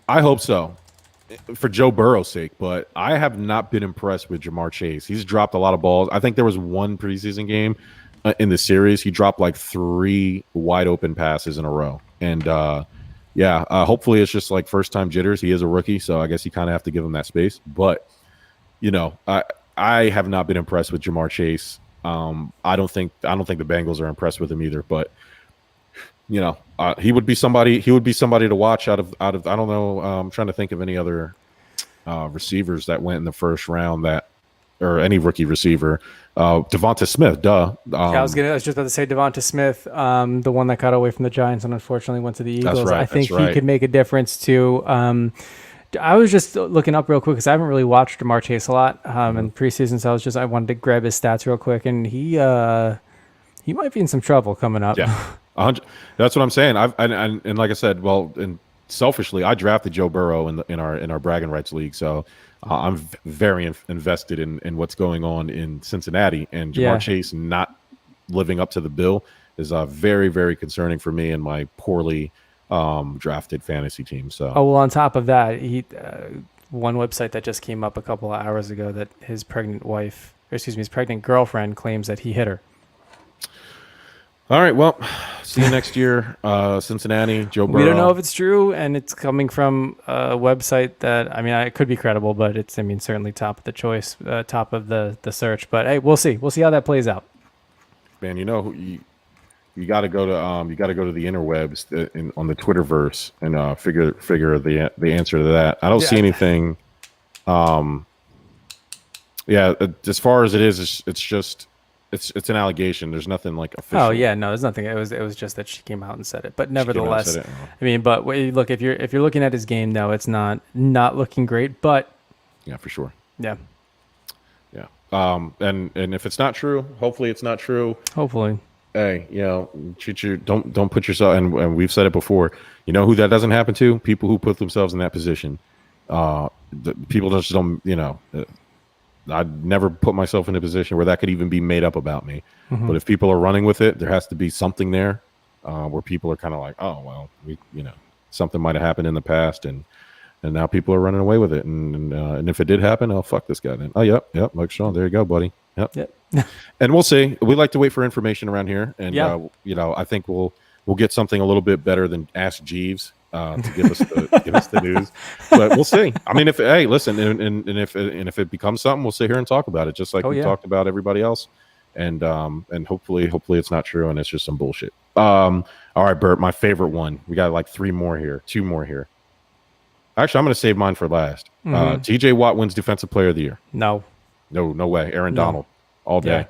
hope so for Joe Burrow's sake, but I have not been impressed with Jamar Chase. He's dropped a lot of balls. I think there was one preseason game in the series. He dropped like 3 wide open passes in a row. And Yeah, hopefully it's just like first time jitters. He is a rookie, so I guess you kind of have to give him that space. But I have not been impressed with Jamar Chase. I don't think the Bengals are impressed with him either. But he would be somebody. He would be somebody to watch out of. I don't know. I'm trying to think of any other receivers that went in the first round or any rookie receiver. Devonta Smith, duh. I was just about to say Devonta Smith, the one that got away from the Giants and unfortunately went to the Eagles. That's right, I think that's right. he could make a difference too. I was just looking up real quick because I haven't really watched Jamar Chase a lot in preseason, so I wanted to grab his stats real quick, and he might be in some trouble coming up. Yeah, 100. That's what I'm saying. And like I said, and selfishly, I drafted Joe Burrow in our bragging rights league, so I'm very invested in what's going on in Cincinnati, and Jamar Chase not living up to the bill is very, very concerning for me and my poorly drafted fantasy team. So, on top of that, he one website that just came up a couple of hours ago that his pregnant girlfriend claims that he hit her. All right, well, see you next year, Cincinnati, Joe Burrow. We don't know if it's true, and it's coming from a website that, it could be credible, but it's, certainly top of the choice, top of the search. But hey, we'll see. We'll see how that plays out. Man, you got to go to the interwebs on the Twitterverse and figure the answer to that. I don't see anything. As far as it is, it's just. It's an allegation. There's nothing like official. Oh yeah, no, there's nothing. It was just that she came out and said it. But nevertheless, but look, if you're looking at his game now, it's not looking great. But yeah, for sure. Yeah. Yeah. And if it's not true, hopefully it's not true. Hopefully. Hey, don't put yourself. And we've said it before. You know who that doesn't happen to? People who put themselves in that position. People just don't. I'd never put myself in a position where that could even be made up about me. Mm-hmm. But if people are running with it, there has to be something there where people are kind of like, oh, well, something might have happened in the past, and now people are running away with it. And if it did happen, oh, fuck this guy then. Oh, yep, like Sean, there you go, buddy. Yep. And we'll see. We like to wait for information around here, and I think we'll get something a little bit better than Ask Jeeves. To give us the news, but we'll see. If it becomes something, we'll sit here and talk about it, just like we talked about everybody else, and hopefully it's not true and it's just some bullshit. All right, Bert, my favorite one. We got like two more here. Actually, I'm going to save mine for last. Mm-hmm. TJ Watt wins Defensive Player of the Year. No way. Aaron Donald all day. Yeah.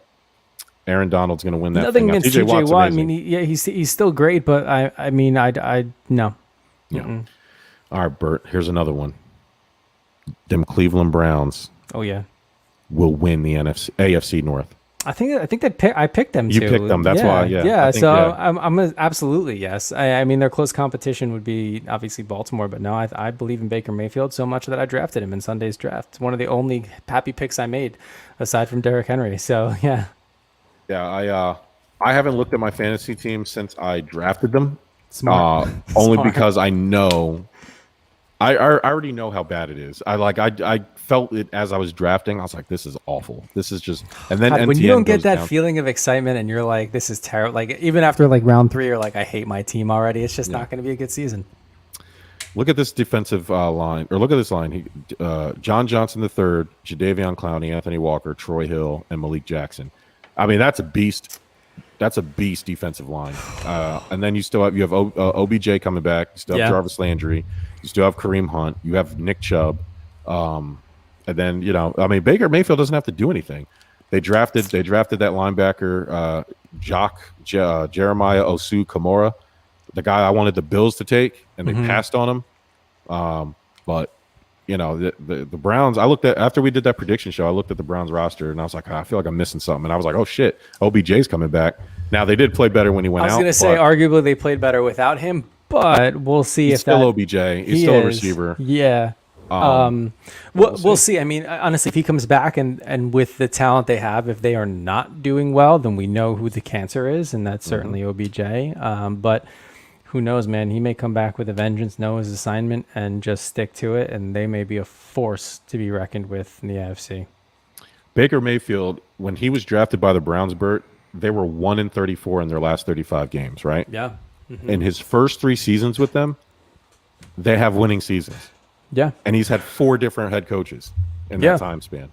Aaron Donald's going to win that. Nothing thing. against TJ Watt. He's still great, but I no. Yeah. Mm-mm. All right, Bert. Here's another one. Them Cleveland Browns. Oh yeah. Will win the AFC North. I think I picked them. You picked them. That's why. Yeah. Yeah. I'm absolutely yes. Their close competition would be obviously Baltimore, but no, I believe in Baker Mayfield so much that I drafted him in Sunday's draft. It's one of the only happy picks I made, aside from Derrick Henry. So yeah. Yeah. I haven't looked at my fantasy team since I drafted them. Smart. Only because I know, I already know how bad it is. I felt it as I was drafting. I was like, this is awful. This is just, and then God, when you don't get that feeling of excitement and you're like, this is terrible. Like even after like round 3, you're like, I hate my team already. It's just not going to be a good season. Look at this defensive line, or look at this line. John Johnson III, Jadeveon Clowney, Anthony Walker, Troy Hill, and Malik Jackson. That's a beast. That's a beast defensive line. And then you have OBJ coming back. You still have Jarvis Landry. You still have Kareem Hunt. You have Nick Chubb. And then, Baker Mayfield doesn't have to do anything. They drafted that linebacker, Jeremiah Osu-Kamara, the guy I wanted the Bills to take, and they passed on him. But the Browns, I looked at, after we did that prediction show, I looked at the Browns roster and I was like, I feel like I'm missing something. And I was like, oh shit, OBJ's coming back. Now they did play better when he went out. I was going to say, arguably they played better without him, but we'll see if still OBJ. He's still a receiver. Yeah. We'll see. Honestly, if he comes back and with the talent they have, if they are not doing well, then we know who the cancer is, and that's certainly OBJ. But who knows, man? He may come back with a vengeance, know his assignment, and just stick to it, and they may be a force to be reckoned with in the AFC. Baker Mayfield, when he was drafted by the Browns, Bert, they were 1-34 in their last 35 games, right? Yeah. In his first 3 seasons with them, they have winning seasons. Yeah. And he's had 4 different head coaches in that time span.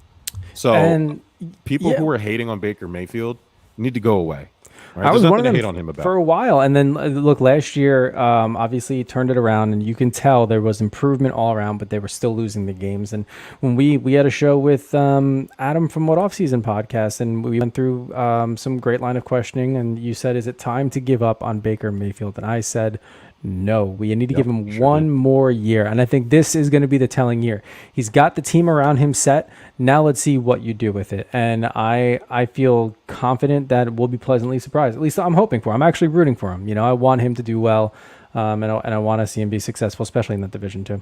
So people who are hating on Baker Mayfield need to go away. Right? I was one of them hate on him about for a while, and then look, last year, obviously he turned it around, and you can tell there was improvement all around, but they were still losing the games. And when we had a show with Adam from What Offseason podcast, and we went through some great line of questioning, and you said, "Is it time to give up on Baker Mayfield?" And I said, no, we need to give him one more year. And I think this is going to be the telling year. He's got the team around him set. Now let's see what you do with it. And I feel confident that we'll be pleasantly surprised. At least I'm hoping for. I'm actually rooting for him. I want him to do well, and I want to see him be successful, especially in that division too.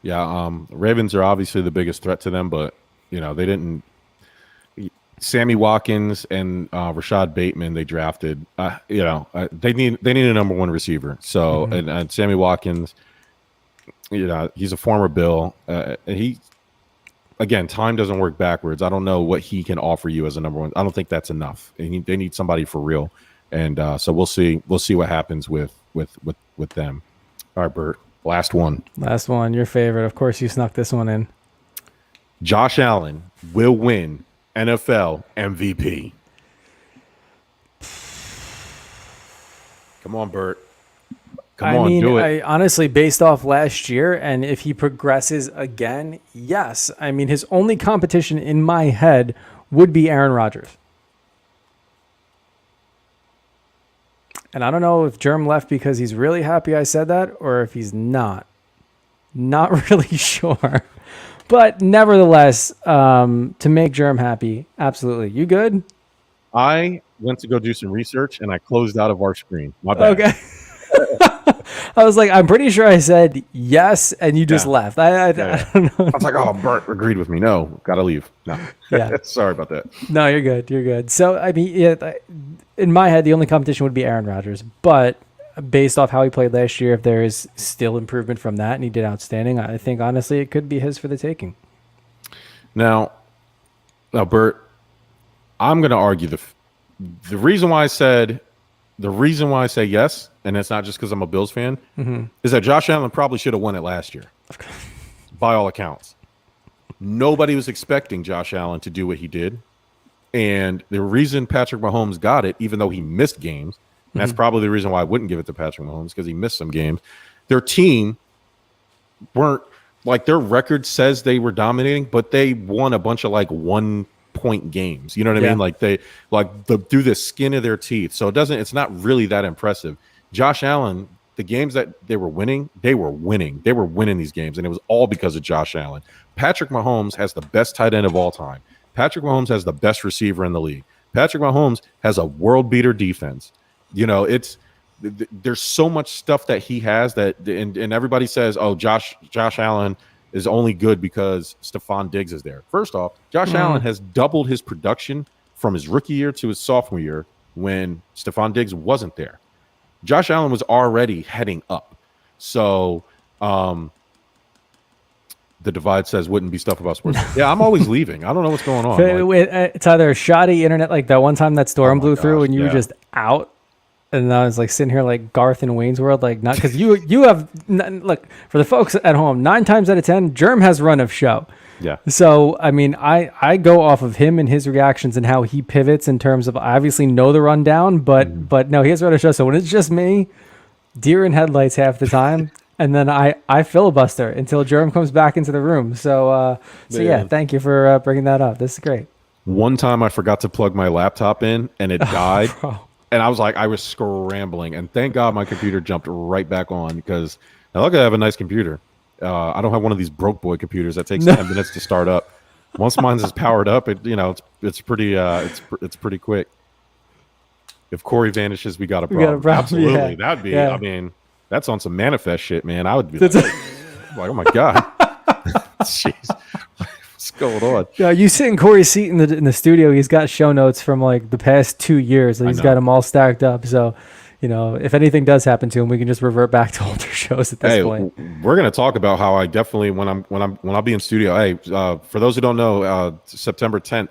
Yeah, Ravens are obviously the biggest threat to them, but they didn't. Sammy Watkins and Rashad Bateman they drafted. They need a number 1 receiver. So and Sammy Watkins, he's a former Bill. And time doesn't work backwards. I don't know what he can offer you as a number 1. I don't think that's enough. They need somebody for real. And so we'll see. We'll see what happens with them. All right, Bert. Last one. Your favorite. Of course, you snuck this one in. Josh Allen will win NFL MVP. Come on, Bert. Do it. Honestly, based off last year, and if he progresses again, yes. I mean, his only competition in my head would be Aaron Rodgers. And I don't know if Germ left because he's really happy I said that, or if he's not. Not really sure. But nevertheless, to make Germ happy, absolutely. You good? I went to go do some research, and I closed out of our screen. My bad. Okay. I was like, I'm pretty sure I said yes, and you just left. I don't know. I was like, oh, Bert agreed with me. No, got to leave. No. Yeah. Sorry about that. No, you're good. You're good. So, I mean, in my head, the only competition would be Aaron Rodgers. But based off how he played last year, if there is still improvement from that, and he did outstanding, I think, honestly, it could be his for the taking. Now, Bert, I'm going to argue the reason why I say yes, and it's not just because I'm a Bills fan, is that Josh Allen probably should have won it last year, by all accounts. Nobody was expecting Josh Allen to do what he did, and the reason Patrick Mahomes got it, even though he missed games, and that's probably the reason why I wouldn't give it to Patrick Mahomes, because he missed some games. Their team weren't like their record says they were dominating, but they won a bunch of 1-point games. You know what I mean? Like they through the skin of their teeth. So it's not really that impressive. Josh Allen, the games that they were winning. They were winning these games, and it was all because of Josh Allen. Patrick Mahomes has the best tight end of all time. Patrick Mahomes has the best receiver in the league. Patrick Mahomes has a world beater defense. There's so much stuff that he has that, and everybody says, oh, Josh Allen is only good because Stephon Diggs is there. First off, Josh Allen has doubled his production from his rookie year to his sophomore year when Stephon Diggs wasn't there. Josh Allen was already heading up. So the divide says wouldn't be stuff about sports. Yeah, I'm always leaving. I don't know what's going on. It's either shoddy internet, like that one time that storm blew through and you were just out. And I was sitting here like Garth in Wayne's World, not because you have look, for the folks at home, 9 times out of 10, Germ has run of show. Yeah. So I mean, I go off of him and his reactions and how he pivots in terms of, I obviously know the rundown, but no, he has run of show. So when it's just me, deer in headlights half the time, and then I filibuster until Germ comes back into the room. So yeah, thank you for bringing that up. This is great. One time I forgot to plug my laptop in and it died. And I was scrambling, and thank God my computer jumped right back on, because now look, I have a nice computer. I don't have one of these broke boy computers that takes 10 minutes to start up. Once mine's is powered up, it's pretty quick. If Corey vanishes, we got a problem. Absolutely, yeah. That'd be. Yeah. I mean, that's on some manifest shit, man. I would be like oh my God, jeez. What's going on? Yeah, you sit in Corey's seat in the studio. He's got show notes from the past 2 years, and he's got them all stacked up. So, if anything does happen to him, we can just revert back to older shows at this point. We're gonna talk about how I definitely when I'll be in studio. Hey, for those who don't know, September 10th,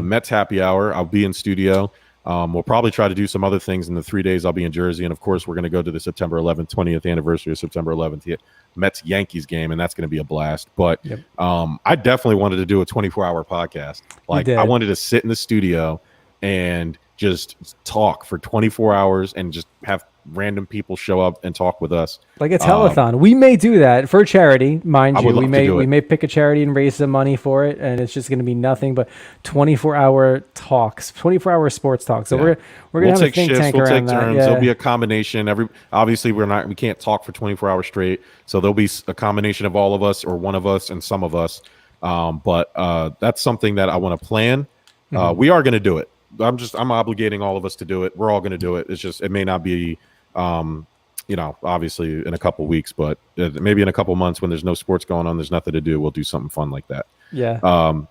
Mets Happy Hour. I'll be in studio. We'll probably try to do some other things in the 3 days I'll be in Jersey. And of course, we're going to go to the September 11th, 20th anniversary of September 11th Mets Yankees game. And that's going to be a blast. But I definitely wanted to do a 24-hour podcast. Like, I wanted to sit in the studio and just talk for 24 hours and just have random people show up and talk with us. Like a telethon. We may do that for charity, mind you. We may pick a charity and raise some money for it, and it's just going to be nothing but 24-hour talks, 24-hour sports talks. So we're going to have a think tank around that. We'll take turns. Yeah. There'll be a combination. Obviously we can't talk for 24 hours straight. So there'll be a combination of all of us or one of us and some of us. But that's something that I want to plan. We are going to do it. I'm obligating all of us to do it. We're all going to do it. It's just, it may not be, obviously in a couple weeks, but maybe in a couple months when there's no sports going on, there's nothing to do. We'll do something fun like that. Yeah.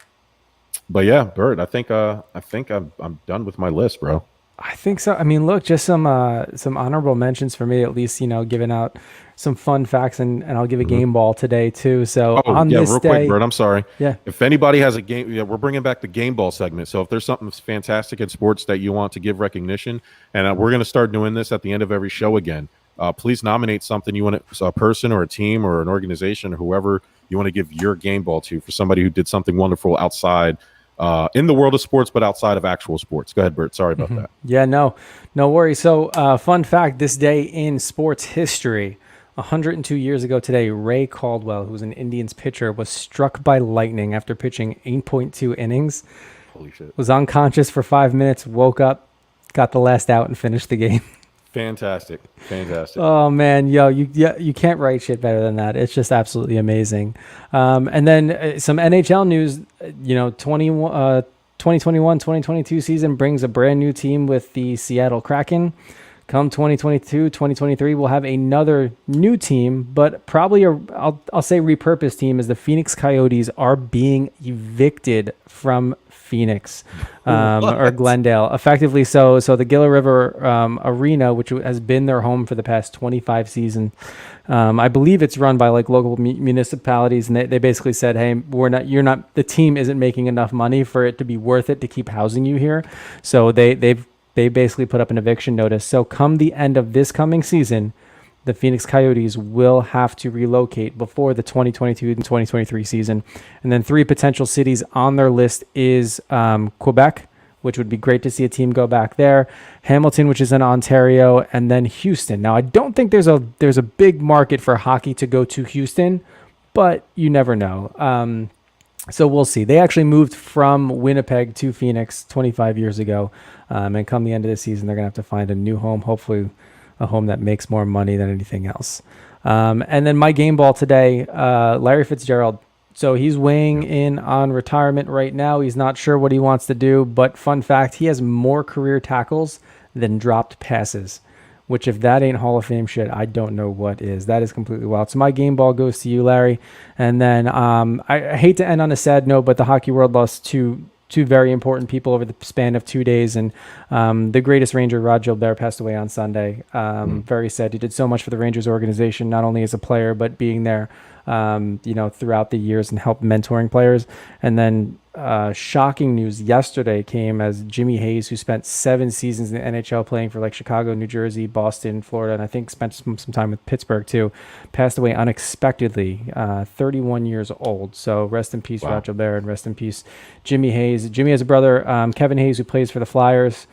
But yeah, Bert, I think I'm done with my list, bro. I think so. I mean, look, just some honorable mentions for me, at least, giving out some fun facts, and I'll give a game ball today too. So on this real day, quick, Bert, I'm sorry. Yeah. If anybody has a game, we're bringing back the game ball segment. So if there's something fantastic in sports that you want to give recognition, and we're going to start doing this at the end of every show again, please nominate something you want, a person or a team or an organization or whoever you want to give your game ball to for somebody who did something wonderful outside in the world of sports, but outside of actual sports. Go ahead, Bert. Sorry about that. Yeah, no worries. So fun fact, this day in sports history, 102 years ago today, Ray Caldwell, who was an Indians pitcher, was struck by lightning after pitching 8.2 innings. Holy shit. Was unconscious for 5 minutes, woke up, got the last out, and finished the game. Fantastic. Oh man, you can't write shit better than that. It's just absolutely amazing. And then some NHL news. 2021-2022 season brings a brand new team with the Seattle Kraken. Come 2022, 2023, we'll have another new team, but probably I'll say repurposed team, as the Phoenix Coyotes are being evicted from Phoenix or Glendale, effectively. So the Gila River Arena, which has been their home for the past 25 seasons, I believe it's run by like local municipalities, and they basically said, hey, the team isn't making enough money for it to be worth it to keep housing you here. So they basically put up an eviction notice. So come the end of this coming season, the Phoenix Coyotes will have to relocate before the 2022 and 2023 season. And then 3 potential cities on their list is Quebec, which would be great to see a team go back there, Hamilton, which is in Ontario, and then Houston. Now, I don't think there's a big market for hockey to go to Houston, but you never know. So we'll see. They actually moved from Winnipeg to Phoenix 25 years ago. And come the end of the season, they're going to have to find a new home, hopefully a home that makes more money than anything else. And then my game ball today, Larry Fitzgerald. So he's weighing in on retirement right now. He's not sure what he wants to do, but fun fact, he has more career tackles than dropped passes, which if that ain't Hall of Fame shit, I don't know what is. That is completely wild. So my game ball goes to you, Larry. And then I hate to end on a sad note, but the hockey world lost two very important people over the span of 2 days. And the greatest Ranger, Rod Gilbert, passed away on Sunday. Very sad. He did so much for the Rangers organization, not only as a player, but being there, throughout the years and help mentoring players. And then shocking news yesterday came as Jimmy Hayes, who spent 7 seasons in the NHL playing for like Chicago, New Jersey, Boston, Florida, and I think spent some time with Pittsburgh too, passed away unexpectedly, 31 years old. So rest in peace, Rod Gilbert, and rest in peace, Jimmy Hayes. Jimmy has a brother, Kevin Hayes, who plays for the Flyers,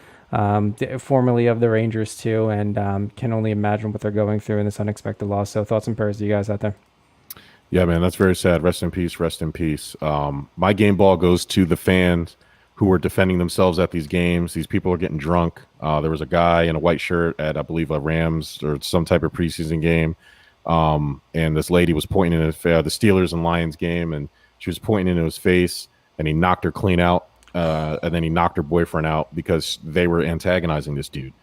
formerly of the Rangers too, and can only imagine what they're going through in this unexpected loss. So thoughts and prayers to you guys out there. Yeah, man, that's very sad. Rest in peace. Rest in peace. My game ball goes to the fans who were defending themselves at these games. These people are getting drunk. There was a guy in a white shirt at, I believe, a Rams or some type of preseason game. And this lady was pointing at the Steelers and Lions game, and she was pointing into his face, and he knocked her clean out. And then he knocked her boyfriend out because they were antagonizing this dude.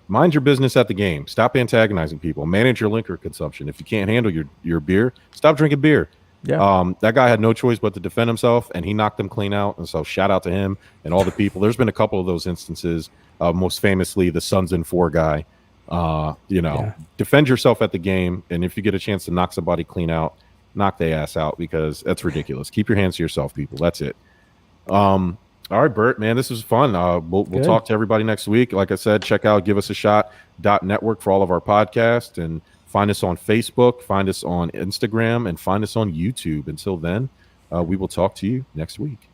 Mind your business at the game. Stop antagonizing people. Manage your liquor consumption. If you can't handle your beer, stop drinking beer. Yeah. That guy had no choice but to defend himself, and he knocked them clean out. And so shout out to him and all the people. There's been a couple of those instances, most famously the Sons and Four guy. Defend yourself at the game, and if you get a chance to knock somebody clean out, knock their ass out, because that's ridiculous. Keep your hands to yourself, people. That's it. All right, Bert, man, this was fun. We'll talk to everybody next week. Like I said, check out Give Us a Shot.network for all of our podcasts, and find us on Facebook, find us on Instagram, and find us on YouTube. Until then, we will talk to you next week.